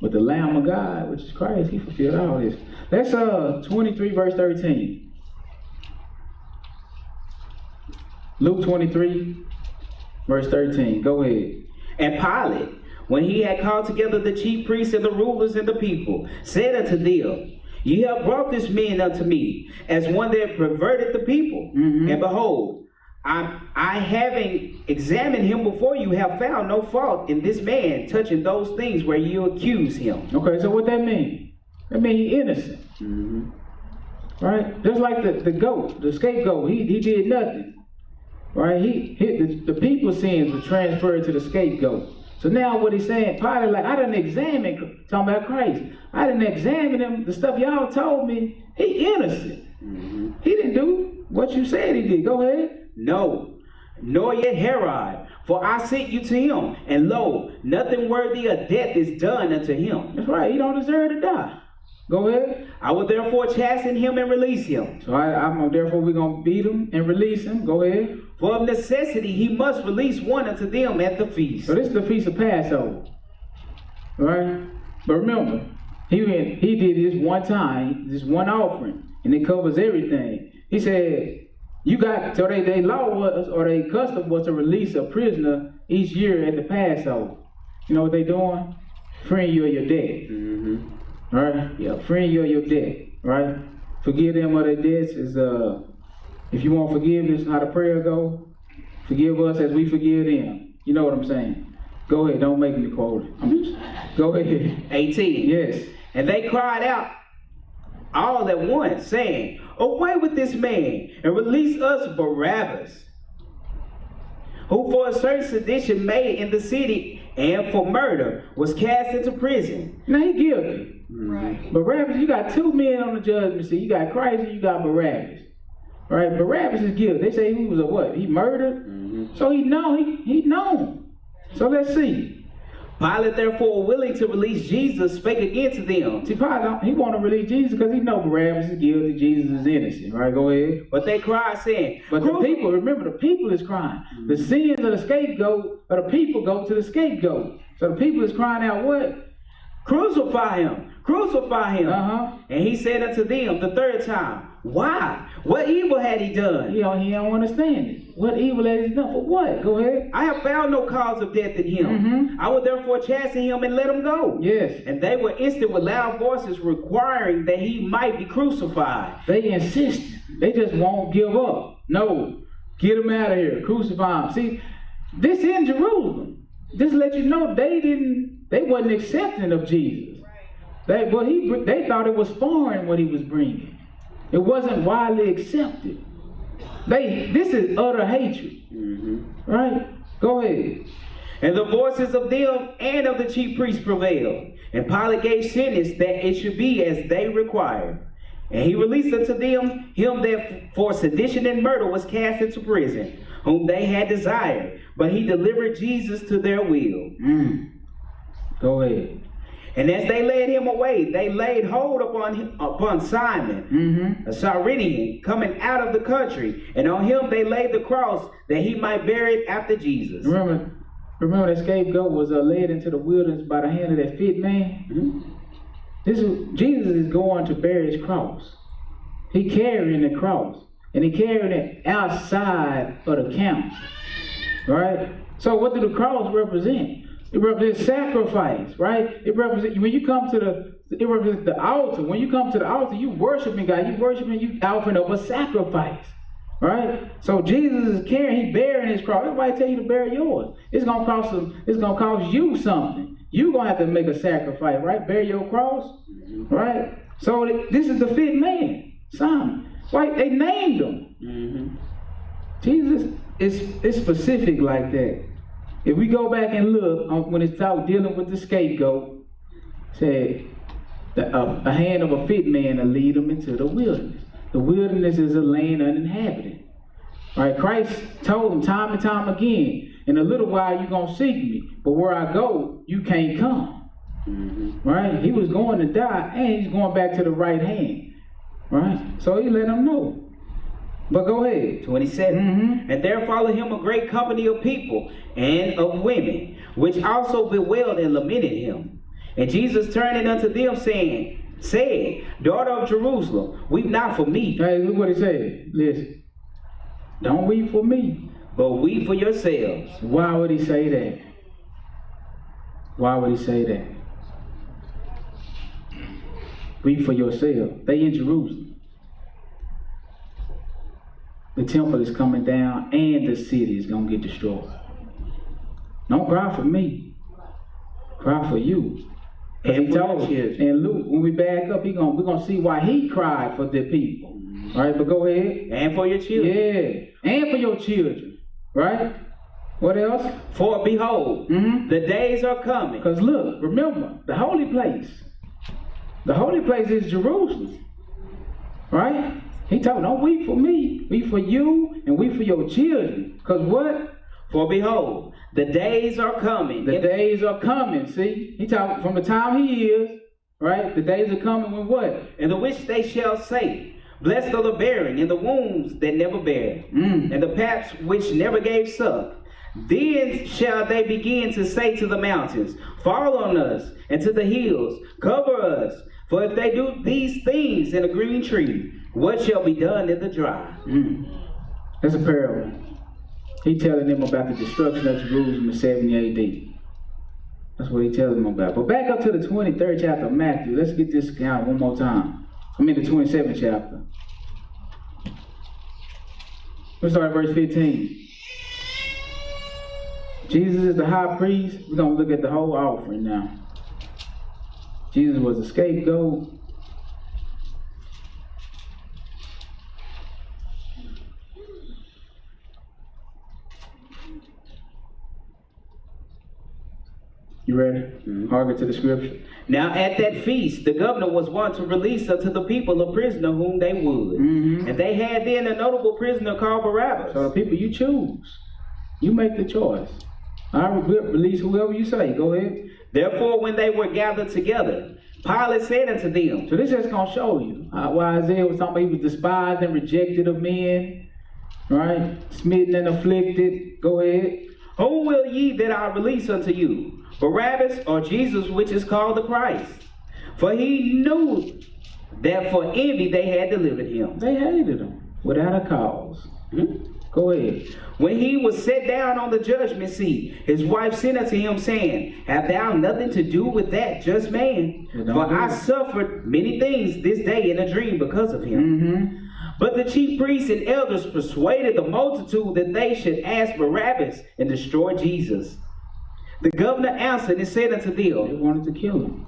But the Lamb of God, which is Christ, he fulfilled all this. That's 23 verse 13. Luke 23, verse 13. Go ahead. And Pilate, when he had called together the chief priests and the rulers and the people, said unto them, Ye have brought this man unto me, as one that perverted the people. And behold, I having examined him before you, have found no fault in this man touching those things where you accuse him. Okay, so what that mean? That mean he innocent. Right? Just like the goat, the scapegoat, he did nothing. Right? The people's sins were transferred to the scapegoat. So now what he's saying, Pilate, like, I didn't examine, talking about Christ, I didn't examine him, the stuff y'all told me, he innocent. He didn't do what you said he did. Go ahead. No, nor yet Herod, for I sent you to him, and lo, nothing worthy of death is done unto him. That's right. He don't deserve to die. Go ahead. I will therefore chasten him and release him. So therefore we're going to beat him and release him. Go ahead. For of necessity he must release one unto them at the feast. So this is the feast of Passover. Right? But remember, he did this one time, this one offering, and it covers everything. He said, so they law was, or they custom was to release a prisoner each year at the Passover. You know what they doing? Freeing you of your debt. Mm-hmm. Right? Yeah, freeing you of your debt. Right? Forgive them of their debts is, if you want forgiveness, how the prayer go? Forgive us as we forgive them. You know what I'm saying? Go ahead, don't make me quote it. Go ahead. 18. Yes. And they cried out all at once, saying, away with this man, and release us Barabbas, who for a certain sedition made in the city, and for murder was cast into prison. Now he guilty. Right. Barabbas, you got two men on the judgment seat. You got Christ and you got Barabbas. Right? Barabbas is guilty. They say he was a what? He murdered. Mm-hmm. So he known. So let's see. Pilate, therefore, willing to release Jesus, spake again to them. See, Pilate, he want to release Jesus because he know Barabbas is guilty, Jesus is innocent. Right? Go ahead. But they cried, saying, but the people, remember, the people is crying. Mm-hmm. The sins of the scapegoat, or the people go to the scapegoat. So the people is crying out what? Crucify him. Crucify him. Uh-huh. And he said unto them the third time, why? What evil had he done? He don't understand it. What evil has he done? For what? Go ahead. I have found no cause of death in him. Mm-hmm. I will therefore chasten him and let him go. Yes. And they were instant with loud voices requiring that he might be crucified. They insist. They just won't give up. No. Get him out of here. Crucify him. See, this in Jerusalem. Just let you know they wasn't accepting of Jesus. They thought it was foreign what he was bringing. It wasn't widely accepted. This is utter hatred. Mm-hmm. Right? Go ahead. And the voices of them and of the chief priests prevailed. And Pilate gave sentence that it should be as they required. And he released unto them him that for sedition and murder was cast into prison, whom they had desired. But he delivered Jesus to their will. Go ahead. And as they led him away, they laid hold upon Simon, a Cyrenian, coming out of the country. And on him they laid the cross, that he might bear it after Jesus. Remember that scapegoat was led into the wilderness by the hand of that fit man? Mm-hmm. Jesus is going to bear his cross. He carrying the cross. And he carrying it outside of the camp. Right? So what do the cross represent? It represents sacrifice, right? It represents it represents the altar. When you come to the altar, you worshiping God. You offering up a sacrifice, right? So Jesus is carrying, he bearing his cross. Everybody tell you to bear yours. It's gonna cost you something. You're gonna have to make a sacrifice, right? Bear your cross, right? So this is the fit man, Simon. Right? They named him. Mm-hmm. Jesus is specific like that. If we go back and look when it's dealing with the scapegoat, say a hand of a fit man will lead them into the wilderness. The wilderness is a land uninhabited. Right? Christ told them time and time again, in a little while you're gonna seek me, but where I go, you can't come. Mm-hmm. Right? He was going to die, and he's going back to the right hand. Right? So he let them know. But go ahead. 27. Mm-hmm. And there followed him a great company of people and of women, which also bewailed and lamented him. And Jesus turning unto them, said, Daughter of Jerusalem, weep not for me. Hey, look what he said. Listen. Don't weep for me, but weep for yourselves. Why would he say that? Why would he say that? Weep for yourself. They in Jerusalem. The temple is coming down and the city is going to get destroyed. Don't cry for me. Cry for you. And he told you. And Luke, when we back up, we're going to see why he cried for the people. Right? But go ahead. And for your children. Yeah. And for your children. Right? What else? For behold, the days are coming. Because look, remember, the holy place. The holy place is Jerusalem. Right? He told, don't weep for me. Weep for you and weep for your children. Because what? For behold, the days are coming. The days are coming, see? He talking from the time he is, right? The days are coming when what? In the which they shall say, blessed are the barren, and the wombs that never bare, and the paps which never gave suck. Then shall they begin to say to the mountains, fall on us, and to the hills, cover us. For if they do these things in a green tree, what shall be done in the dry? That's a parable. He telling them about the destruction of Jerusalem in 70 AD. That's what he telling them about. But back up to the 23rd chapter of Matthew. Let's get this count one more time. I mean the 27th chapter. Let's start at verse 15. Jesus is the high priest. We're going to look at the whole offering now. Jesus was the scapegoat. You ready? Hearken to the scripture. Now at that feast, the governor was wont to release unto the people a prisoner whom they would. And they had then a notable prisoner called Barabbas. So the people you choose. You make the choice. I release whoever you say. Go ahead. Therefore, when they were gathered together, Pilate said unto them. So this is going to show you why Isaiah was talking about he was despised and rejected of men. Right? Smitten and afflicted. Go ahead. Whom will ye that I release unto you? Barabbas or Jesus, which is called the Christ? For he knew that for envy they had delivered him. They hated him without a cause. Go ahead. When he was set down on the judgment seat, his wife sent unto him, saying, have thou nothing to do with that just man? For I suffered many things this day in a dream because of him. But the chief priests and elders persuaded the multitude that they should ask Barabbas and destroy Jesus. The governor answered and said unto them, they wanted to kill him.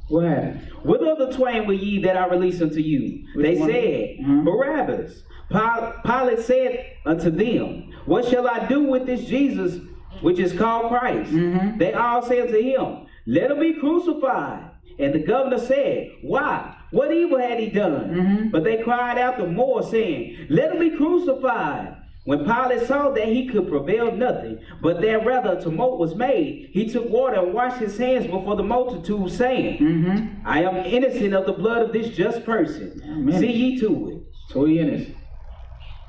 What happened? What of the twain will ye that I release unto you? They said, Barabbas. Pilate said unto them, what shall I do with this Jesus, which is called Christ? They all said to him, let him be crucified. And the governor said, why? What evil had he done? But they cried out the more, saying, let him be crucified. When Pilate saw that he could prevail nothing, but that rather a tumult was made, he took water and washed his hands before the multitude, saying, I am innocent of the blood of this just person. See ye to it. So he innocent.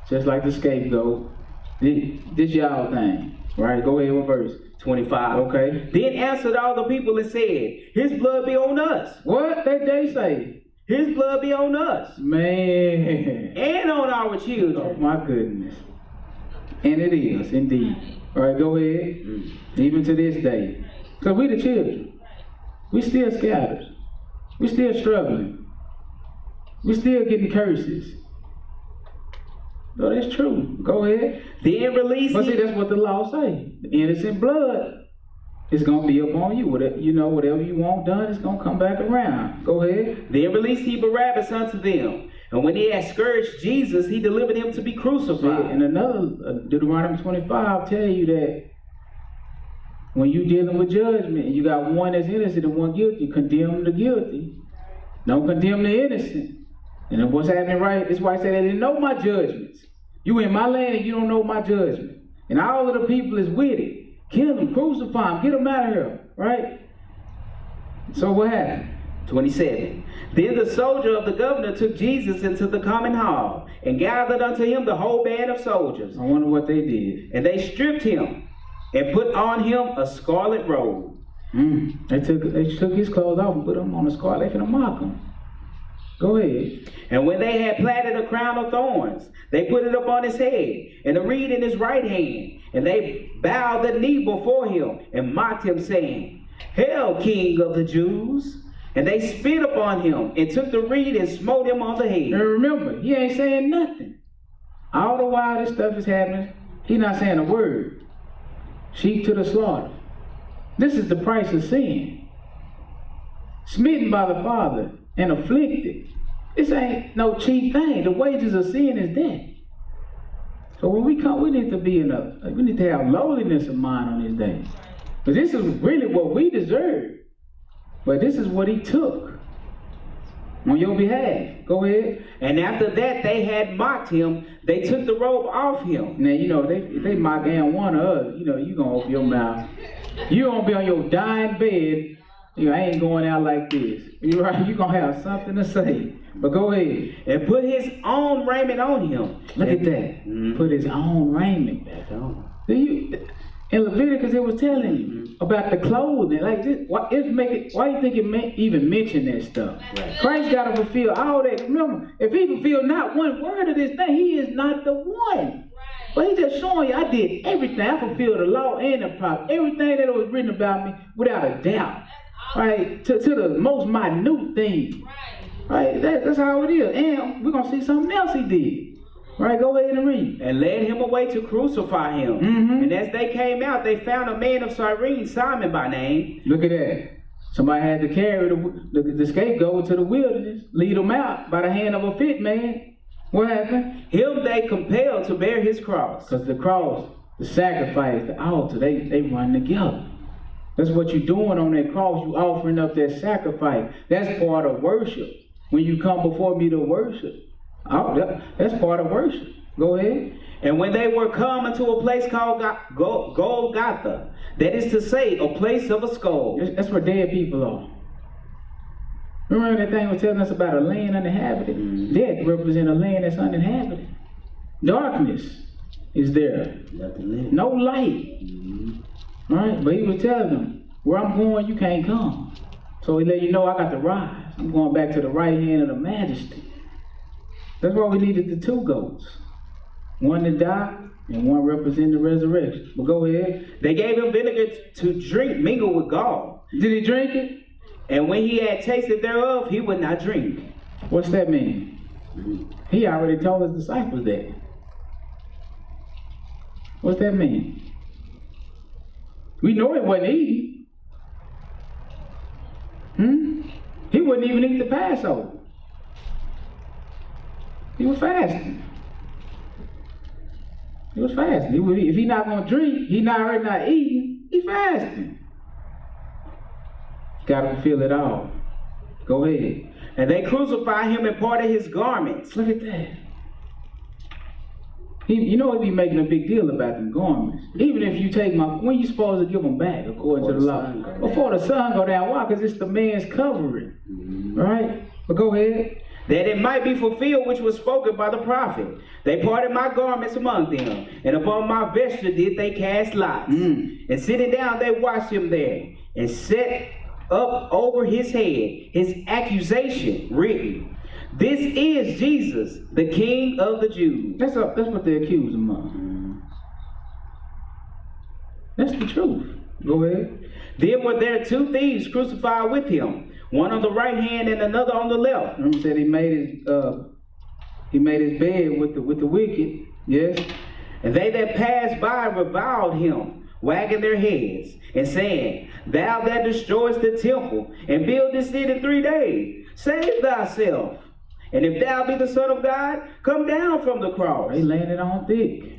Just like the scapegoat. This y'all thing. Right? Go ahead with verse 25. Okay. Then answered all the people and said, his blood be on us. What? They say? His blood be on us. Man. And on our children. Oh my goodness. And it is, indeed. All right, go ahead. Even to this day. Because we the children. We still scattered. We still struggling. We still getting curses. No, that's true. Go ahead. Then release. But see, that's what the law say. The innocent blood is going to be upon you. Whatever you want done, it's going to come back around. Go ahead. Then released he Barabbas unto them. And when he had scourged Jesus, he delivered him to be crucified. And another, Deuteronomy 25 tell you that when you dealing with judgment, and you got one that's innocent and one guilty, condemn the guilty. Don't condemn the innocent. And then what's happening, right? That's why I said they didn't know my judgments. You in my land and you don't know my judgment. And all of the people is with it. Kill them, crucify them, get them out of here, right? So what happened? 27. Then the soldier of the governor took Jesus into the common hall and gathered unto him the whole band of soldiers. I wonder what they did. And they stripped him and put on him a scarlet robe. They took his clothes off and put him on a scarlet. They finna mock him. Go ahead. And when they had platted a crown of thorns, they put it upon his head and a reed in his right hand. And they bowed the knee before him and mocked him, saying, Hail, King of the Jews! And they spit upon him and took the reed and smote him on the head. And remember, he ain't saying nothing. All the while this stuff is happening, he not saying a word. Sheep to the slaughter. This is the price of sin. Smitten by the Father and afflicted. This ain't no cheap thing. The wages of sin is death. So when we come, we need to have lowliness of mind on this day. Because this is really what we deserve. But this is what he took. On your behalf. Go ahead. And after that they had mocked him, they took the robe off him. Now, you know, if they mock and one of us, you know, you gonna open your mouth. You gonna be on your dying bed. You know, I ain't going out like this. You right? You gonna have something to say. But go ahead. And put his own raiment on him. Look at that. Mm-hmm. Put his own raiment. That's on. In Leviticus, it was telling you about the clothing. Like this, why do you think it even mention that stuff? Right. Christ got to fulfill all that. Remember, if he fulfilled not one word of this thing, he is not the one. Right. But he just showing you, I did everything. I fulfilled the law and the prophet. Everything that was written about me, without a doubt. Right? To the most minute thing. Right? That's how it is. And we're going to see something else he did. Right, go ahead and read. And led him away to crucify him. Mm-hmm. And as they came out, they found a man of Cyrene, Simon by name. Look at that. Somebody had to carry the scapegoat to the wilderness, lead him out by the hand of a fit man. What happened? Him they compelled to bear his cross. Because the cross, the sacrifice, the altar, they run together. That's what you're doing on that cross. You offering up that sacrifice. That's part of worship. When you come before me to worship. Oh, that's part of worship. Go ahead. And when they were come into a place called Golgotha, that is to say, a place of a skull. That's where dead people are. Remember that thing was telling us about a land uninhabited? Mm-hmm. Death represents a land that's uninhabited. Darkness is there. No light. Mm-hmm. All right? But he was telling them, where I'm going, you can't come. So he let you know I got to rise. I'm going back to the right hand of the majesty. That's why we needed the two goats. One to die and one represent the resurrection. But go ahead. They gave him vinegar to drink mingled with gall. Did he drink it? And when he had tasted thereof, he would not drink. What's that mean? He already told his disciples that. What's that mean? We know it wasn't eating. He wouldn't even eat the Passover. He was fasting. He was fasting. If he's not going to drink, he's already not eating, he's fasting. Got to fulfill it all. Go ahead. And they crucified him and parted his garments. Look at that. You know he be making a big deal about them garments. Even if you take when you supposed to give them back according to the law? Before the sun go down. Why? Because it's the man's covering. Mm-hmm. Right? But go ahead. That it might be fulfilled which was spoken by the prophet. They parted my garments among them, and upon my vesture did they cast lots. And sitting down they watched him there, and set up over his head his accusation written, "This is Jesus, the King of the Jews." That's what they accuse him of. That's the truth. Go ahead. Then were there two thieves crucified with him, one on the right hand and another on the left. Remember, said he made his bed with the wicked. Yes. And they that passed by reviled him, wagging their heads, and saying, "Thou that destroyest the temple, and buildest it in 3 days, save thyself. And if thou be the Son of God, come down from the cross." They landed on thick.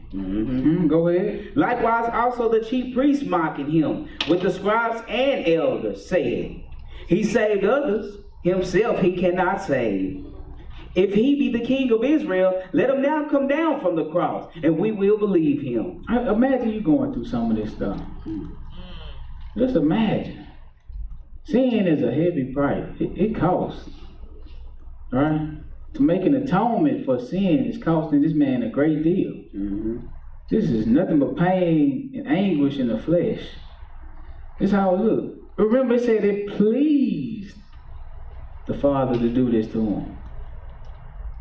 Go ahead. Likewise also the chief priests mocking him with the scribes and elders, saying, "He saved others, himself he cannot save. If he be the King of Israel, let him now come down from the cross, and we will believe him." Imagine you going through some of this stuff. Just imagine. Sin is a heavy price. It costs. Right? To make an atonement for sin is costing this man a great deal. This is nothing but pain and anguish in the flesh. This is how it looks. Remember, it said it pleased the Father to do this to him.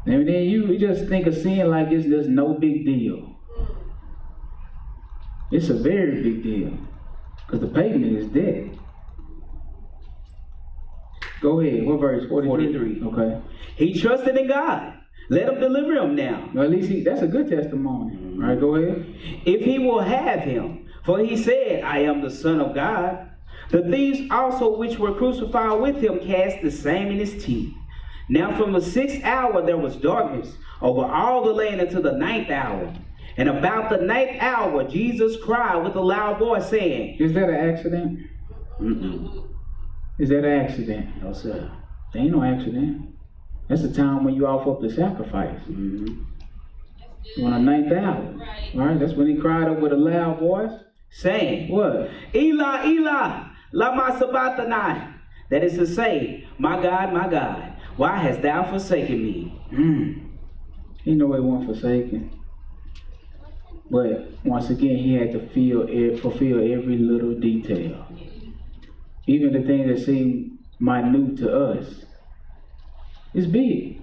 And then you just think of sin like it's just no big deal. It's a very big deal. Because the payment is death. Go ahead. What verse? 43. Okay. He trusted in God. Let him deliver him now. Well, at least that's a good testimony. All right, go ahead. If he will have him. For he said, "I am the Son of God." The thieves also which were crucified with him cast the same in his teeth. Now from the 6th hour there was darkness over all the land until the 9th hour. And about the 9th hour Jesus cried with a loud voice, saying, Is that an accident? Is that an accident? No, sir. There ain't no accident. That's the time when you offer up the sacrifice. Mm-hmm. On the 9th hour. Right? That's when he cried up with a loud voice. Saying, What? Eli, Eli, lama sabachthani. That is to say, my God, why hast thou forsaken me? He knew he wasn't forsaken. But once again, he had to fulfill every little detail. Even the things that seem minute to us. It's big.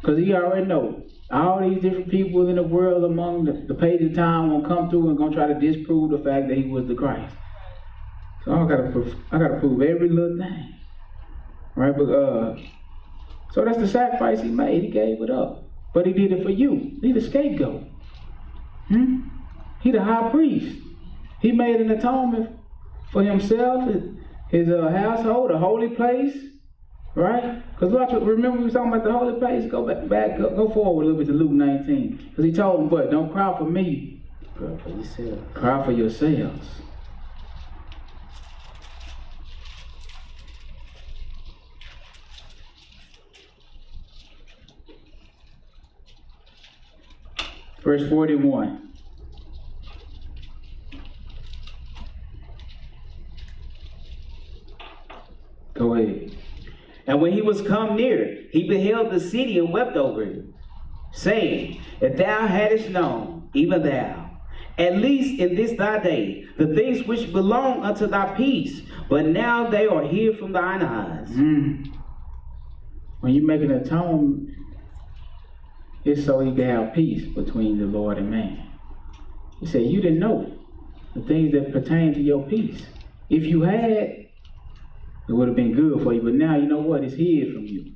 Because he already knows. All these different people in the world among the page of time will come through and gonna try to disprove the fact that he was the Christ. So I gotta prove every little thing. Right? But so that's the sacrifice he made. He gave it up. But he did it for you. He the scapegoat. He the high priest. He made an atonement for himself, his household, a holy place. Right? Because remember we were talking about the holy place? Go go forward a little bit to Luke 19. Because he told them, but don't cry for me. Cry for yourself. Cry for yourselves. Verse 41. Go ahead. And when he was come near, he beheld the city and wept over it, saying, if thou hadst known, even thou, at least in this thy day, the things which belong unto thy peace, but now they are hid from thine eyes. When you make an atonement, it's so you can have peace between the Lord and man. He said, you didn't know the things that pertain to your peace. If you had, it would have been good for you, but now you know what? It's hid from you.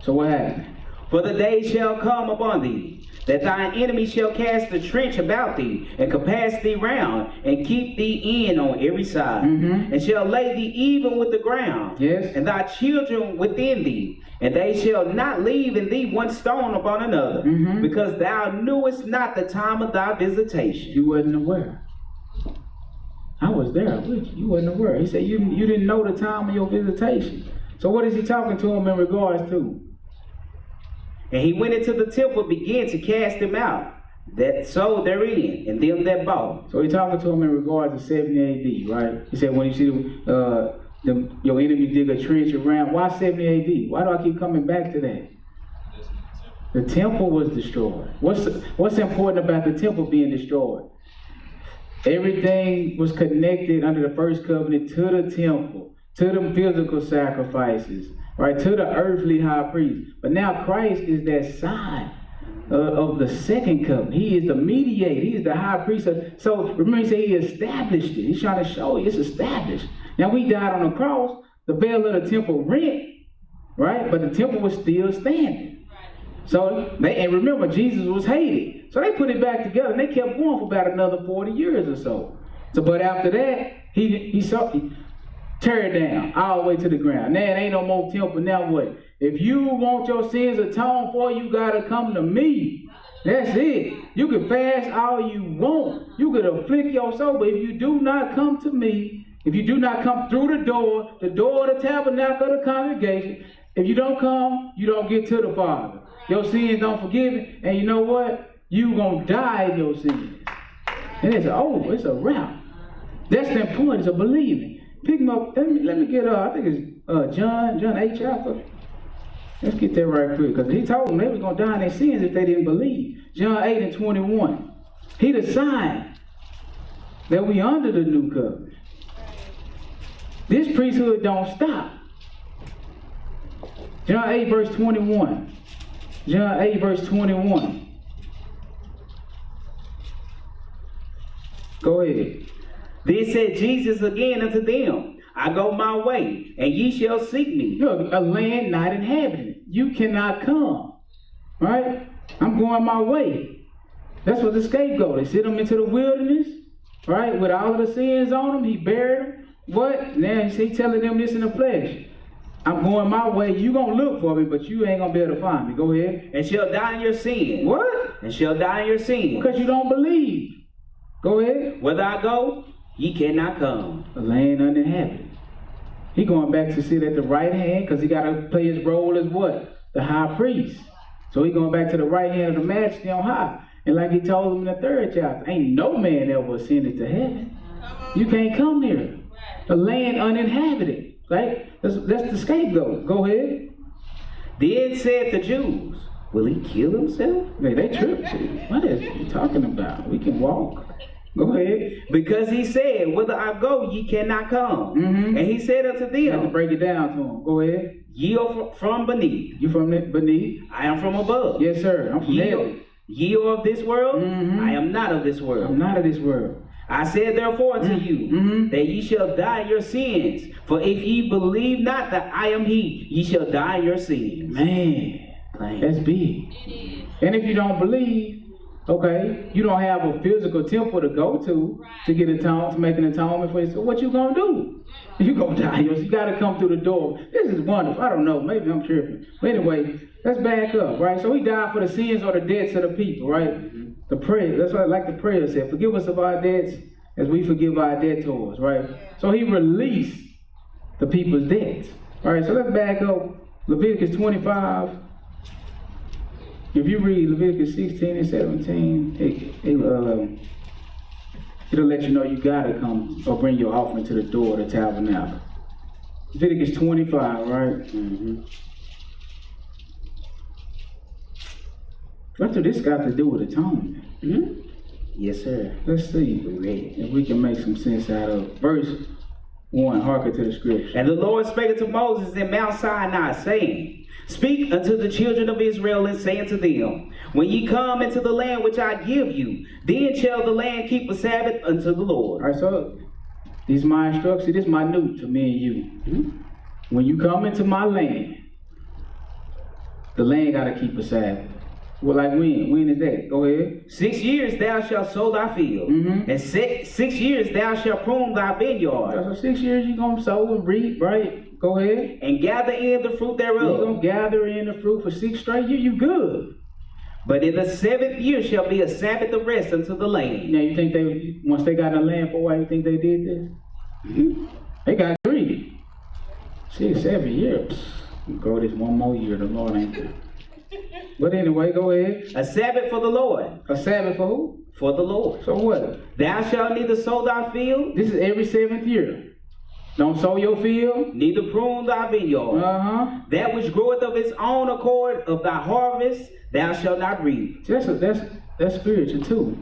So what happened? For the day shall come upon thee, that thine enemy shall cast a trench about thee, and compass thee round, and keep thee in on every side, and shall lay thee even with the ground, and thy children within thee, and they shall not leave in thee one stone upon another, because thou knewest not the time of thy visitation. You wasn't aware. I was there with you. You wasn't aware. He said you didn't know the time of your visitation. So what is he talking to him in regards to? And he went into the temple, began to cast them out that sold therein, and them that bought. So he's talking to him in regards to 70 AD, right? He said when you see your enemies dig a trench around, why 70 AD? Why do I keep coming back to that? The temple was destroyed. What's important about the temple being destroyed? Everything was connected under the first covenant to the temple, to the physical sacrifices, right, to the earthly high priest. But now Christ is that sign of the second covenant. He is the mediator. He is the high priest. So remember, he said he established it. He's trying to show you it's established. Now we died on the cross. The veil of the temple rent, right? But the temple was still standing. So and remember, Jesus was hated. So they put it back together, and they kept going for about another 40 years or so. But after that, he tear it down all the way to the ground. Now it ain't no more temple. Now what? If you want your sins atoned for, you gotta come to me. That's it. You can fast all you want. You can afflict your soul, but if you do not come to me, if you do not come through the door of the tabernacle of the congregation, if you don't come, you don't get to the Father. Your sins don't forgive it, and you know what? You gonna die in your sins. And it's over. It's a wrap. That's the importance of believing. Pick them up. Let me get I think it's John 8 chapter. Let's get that right quick, because he told them they was gonna die in their sins if they didn't believe. John 8 and 21. He the sign that we under the new covenant. This priesthood don't stop. John 8 verse 21. John 8 verse 21. Go ahead. Then said Jesus again unto them, I go my way, and ye shall seek me. Look, a land not inhabited. You cannot come. Right? I'm going my way. That's what the scapegoat. They sent him into the wilderness, right? With all of the sins on him, he buried them. What? Now he's telling them this in the flesh. I'm going my way. You gonna look for me, but you ain't gonna be able to find me. Go ahead. And shall die in your sin. What? And shall die in your sin. Because you don't believe. Go ahead. Whither I go, ye cannot come. A land uninhabited. He going back to sit at the right hand because he got to play his role as what? the high priest. So he going back to the right hand of the majesty on high. And like he told him in the 3rd chapter, ain't no man ever ascended to heaven. You can't come there. The land uninhabited. Right? That's the scapegoat. Go ahead. Then said the Jews, will he kill himself? They tripped you. What is you talking about? We can walk. Go ahead. Because he said, whither I go, ye cannot come. Mm-hmm. And he said unto them, You have to break it down to him. Go ahead. Ye are from beneath. You from beneath? I am from above. Yes, sir. I'm from heaven. Ye are of this world. Mm-hmm. I am not of this world. I'm not of this world. I said therefore unto you, that ye shall die in your sins. For if ye believe not that I am he, ye shall die in your sins. Man, that's big. And if you don't believe, okay, you don't have a physical temple to go to get atonement, to make an atonement for yourself. So what you gonna do? You gonna die. You gotta come through the door. This is wonderful. I don't know. Maybe I'm tripping. But anyway, let's back up, right? So he died for the sins or the debts of the people, right? The prayer. That's what like the prayer said. Forgive us of our debts as we forgive our debtors, right? So he released the people's debts. All right. So let's back up. Leviticus 25. If you read Leviticus 16 and 17, it'll let you know you gotta come or bring your offering to the door of the tabernacle. Leviticus 25, right? What do this got to do with atonement? Yes, sir. Let's see if we can make some sense out of verse 1. Hearken to the scripture. And the Lord spake unto Moses in Mount Sinai, saying, Speak unto the children of Israel, and say unto them, When ye come into the land which I give you, then shall the land keep a Sabbath unto the Lord. All right, so these my instructions. This is minute to me and you. When you come into my land, the land got to keep a Sabbath. Well, like when? When is that? Go ahead. 6 years thou shalt sow thy field, and 6 years thou shalt prune thy vineyard. So 6 years you going to sow and reap, right? Go ahead. And gather in the fruit thereof. You're going to gather in the fruit for 6 straight years. You good. But in the 7th year shall be a Sabbath of rest unto the land. Now you think they, once they got in the land for a while, you think they did this? They got greedy. 6, 7 years. Go this one more year, the Lord ain't there. But anyway, go ahead. A Sabbath for the Lord. A Sabbath for who? For the Lord. So what? Thou shalt neither sow thy field. This is every 7th year. Don't sow your field. Neither prune thy vineyard. That which groweth of its own accord of thy harvest, thou shalt not reap. That's spiritual too.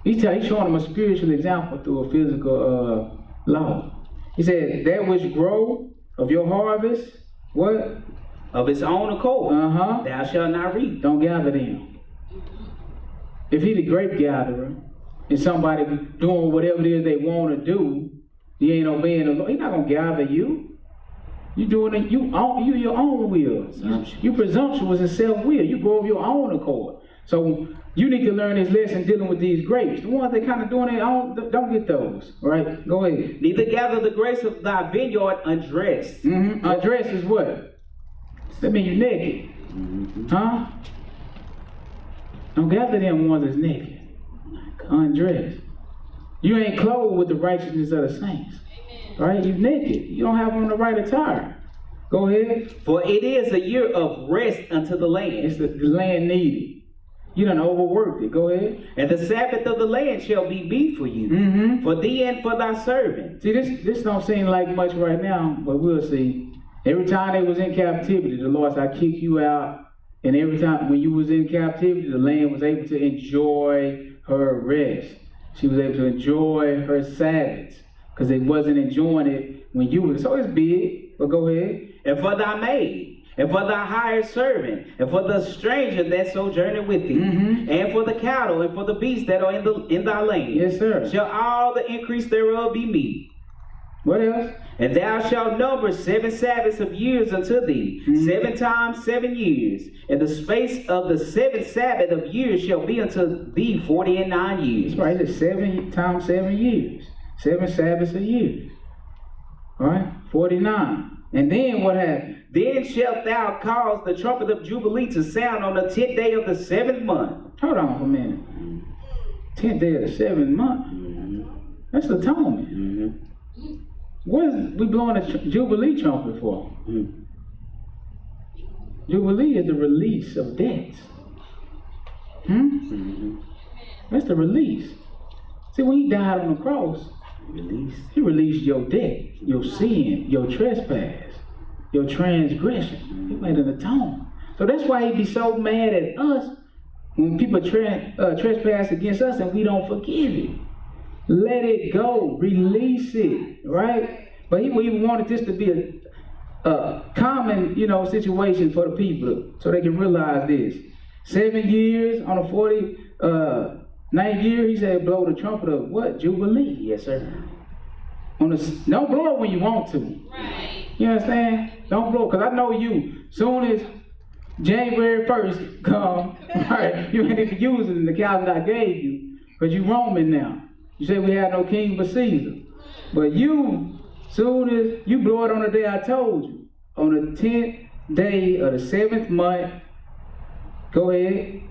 He's showing them a spiritual example through a physical law. He said, that which grow of your harvest, what? Of its own accord, thou shalt not reap. Don't gather them. If he's a grape gatherer, and somebody doing whatever it is they want to do, he ain't obeying the law, he's not going to gather you. You doing it, you your own will. You presumptuous and self-will. You grow of your own accord. So you need to learn this lesson dealing with these grapes. The ones that kind of doing their own, don't get those. Right? Go ahead. Neither gather the grapes of thy vineyard undressed. Undressed is what? That means you naked. Don't gather them ones that's naked. Undressed. You ain't clothed with the righteousness of the saints. Right? You naked. You don't have on the right attire. Go ahead. For it is a year of rest unto the land. It's the land needed. You done overworked it. Go ahead. And the Sabbath of the land shall be meat for you, for thee and for thy servant. See, this don't seem like much right now, but we'll see. Every time they was in captivity, the Lord said, I kick you out. And every time when you was in captivity, the land was able to enjoy her rest. She was able to enjoy her Sabbath because they wasn't enjoying it when you were. So it's big, but go ahead. And for thy maid, and for thy hired servant, and for the stranger that sojourneth with thee, and for the cattle, and for the beasts that are in thy land. Yes, sir. Shall all the increase thereof be meat. What else? And thou shalt number 7 Sabbaths of years unto thee, 7 times 7 years. And the space of the 7th Sabbath of years shall be unto thee 49 years. That's right, it's 7 times 7 years. 7 Sabbaths a year. All right, 49. And then what happened? Then shalt thou cause the trumpet of Jubilee to sound on the 10th day of the 7th month. Hold on for a minute. 10th day of the 7th month? That's atonement. What is we blowing a Jubilee trumpet for? Jubilee is the release of debts. That's the release. See, when he died on the cross, he released your debt, your sin, your trespass, your transgression. He made an atonement. So that's why he be so mad at us when people trespass against us and we don't forgive it. Let it go. Release it, right? But he wanted this to be a common, situation for the people so they can realize this. 7 years on the 49th year, he said, blow the trumpet of what? Jubilee. Yes, sir. Don't blow it when you want to. Right. You understand? Don't blow it, because I know you. Soon as January 1st come, right, you ain't even using the calendar I gave you, because you Roman now. You say we had no king but Caesar. But you, soon as you blow it on the day I told you, on the 10th day of the 7th month, go ahead.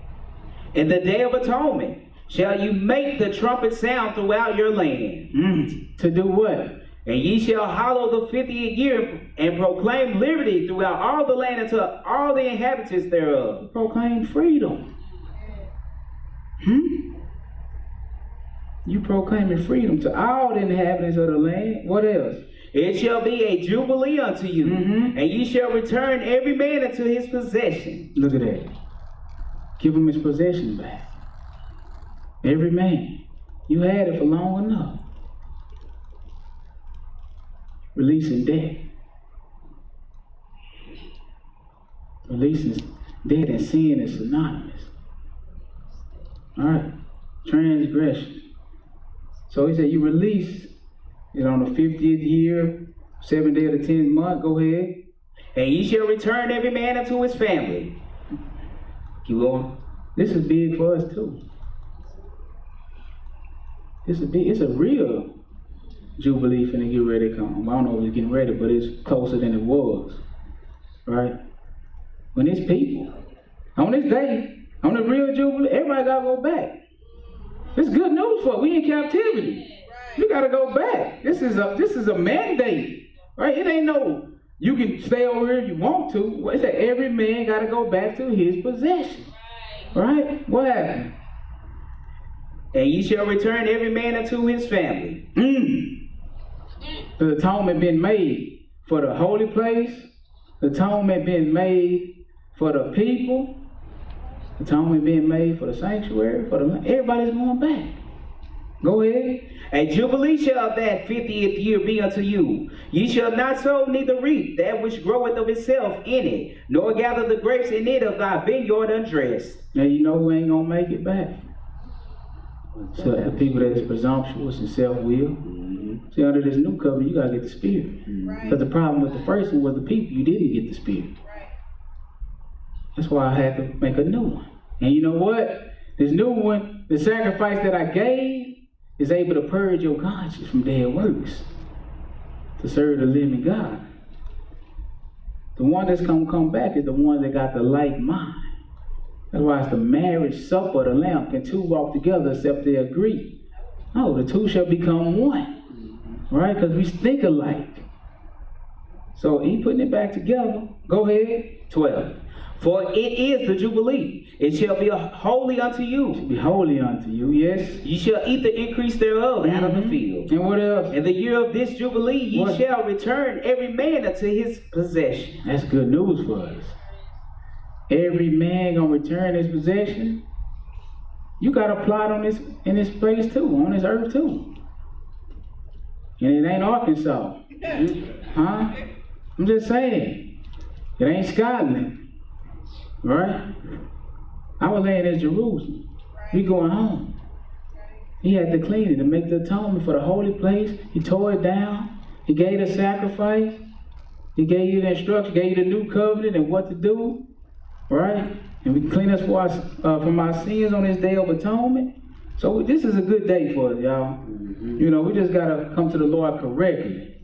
In the day of atonement, shall you make the trumpet sound throughout your land. To do what? And ye shall hallow the 50th year, and proclaim liberty throughout all the land unto all the inhabitants thereof. Proclaim freedom. You proclaiming freedom to all the inhabitants of the land. What else? It shall be a jubilee unto you, and ye shall return every man unto his possession. Look at that. Give him his possession back. Every man. You had it for long enough. Releasing debt. Releasing debt and sin is synonymous. Alright. Transgression. So he said you release it on the 50th year, 7th day of the 10th month. Go ahead. And ye shall return every man unto his family. Keep going. This is big for us too. It's a real Jubilee finna get ready to come. I don't know if it's getting ready, but it's closer than it was. Right? When it's people. On this day, on the real Jubilee, everybody gotta go back. It's good news for us. We in captivity. We gotta go back. This is a mandate. Right? It ain't no you can stay over here if you want to. It said every man gotta go back to his possession. Right? What happened? And ye shall return every man unto his family. The atonement been made for the holy place. The atonement been made for the people. The atonement being made for the sanctuary. Everybody's going back. Go ahead. A jubilee shall that 50th year be unto you. Ye shall not sow neither reap that which groweth of itself in it, nor gather the grapes in it of thy vineyard undressed. Now you know who ain't gonna make it back. So the people that is presumptuous and self-will. See, under this new covenant, you gotta get the Spirit. Because the problem with the first one was the people. You didn't get the Spirit. That's why I had to make a new one. And you know what? This new one, the sacrifice that I gave, is able to purge your conscience from dead works to serve the living God. The one that's gonna come back is the one that got the like mind. That's why it's the marriage supper of the Lamb. Can two walk together except they agree? Oh, the two shall become one. Right? Because we think alike. So he putting it back together. Go ahead. 12. For it is the Jubilee. It shall be holy unto you. It shall be holy unto you, yes. Ye shall eat the increase thereof out of the field. And what else? In the year of this Jubilee, ye shall return every man unto his possession. That's good news for us. Every man gonna return his possession. You got a plot on this in this place too, on this earth too. And it ain't Arkansas. Huh? I'm just saying. It ain't Scotland. Right? I was laying in Jerusalem. We going home. He had to clean it to make the atonement for the holy place. He tore it down. He gave the sacrifice. He gave you the instruction, gave you the new covenant and what to do. Right? And we clean us from our sins on this day of atonement. So this is a good day for us, y'all. You know, we just got to come to the Lord correctly.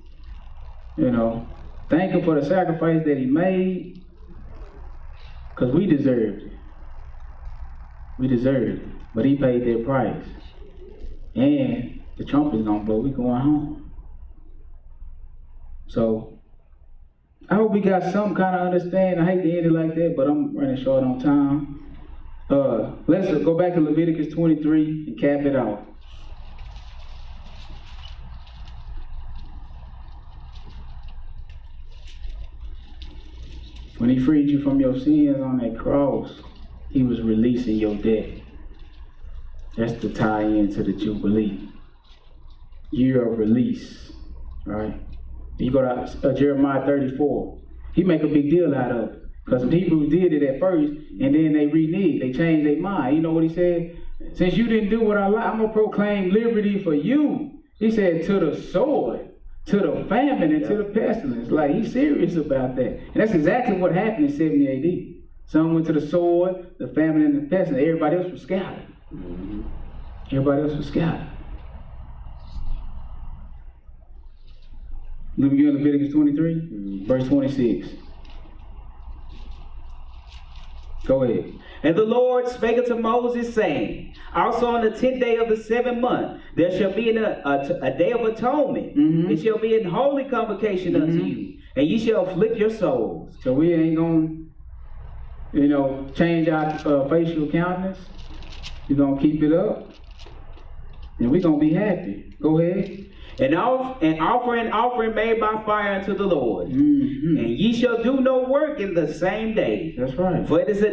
You know, thank him for the sacrifice that he made. Because we deserved it. We deserved it. But he paid their price. And the trumpet's gonna blow. We going home. So, I hope we got some kind of understanding. I hate to end it like that, but I'm running short on time. Let's go back to Leviticus 23 and cap it off. When he freed you from your sins on that cross, he was releasing your debt. That's the tie-in to the Jubilee. Year of release, right? You go to Jeremiah 34. He make a big deal out of it. Because some Hebrews did it at first, and then they reneged. They changed their mind. You know what he said? Since you didn't do what I like, I'm going to proclaim liberty for you. He said, to the sword, to the famine, and to the pestilence. Like, he's serious about that. And that's exactly what happened in 70 AD. Some went to the sword, the famine, and the pestilence. Everybody else was scattered. Everybody else was scattered. Let me get Leviticus 23, verse 26. Go ahead. And the Lord spake unto Moses, saying, also on the 10th day of the 7th month, there shall be a day of atonement. It shall be an holy convocation unto you, and ye shall afflict your souls. So we ain't going to, change our facial countenance. We're going to keep it up, and we're going to be happy. Go ahead. And offer an offering made by fire unto the Lord. And ye shall do no work in the same day. That's right. For it is a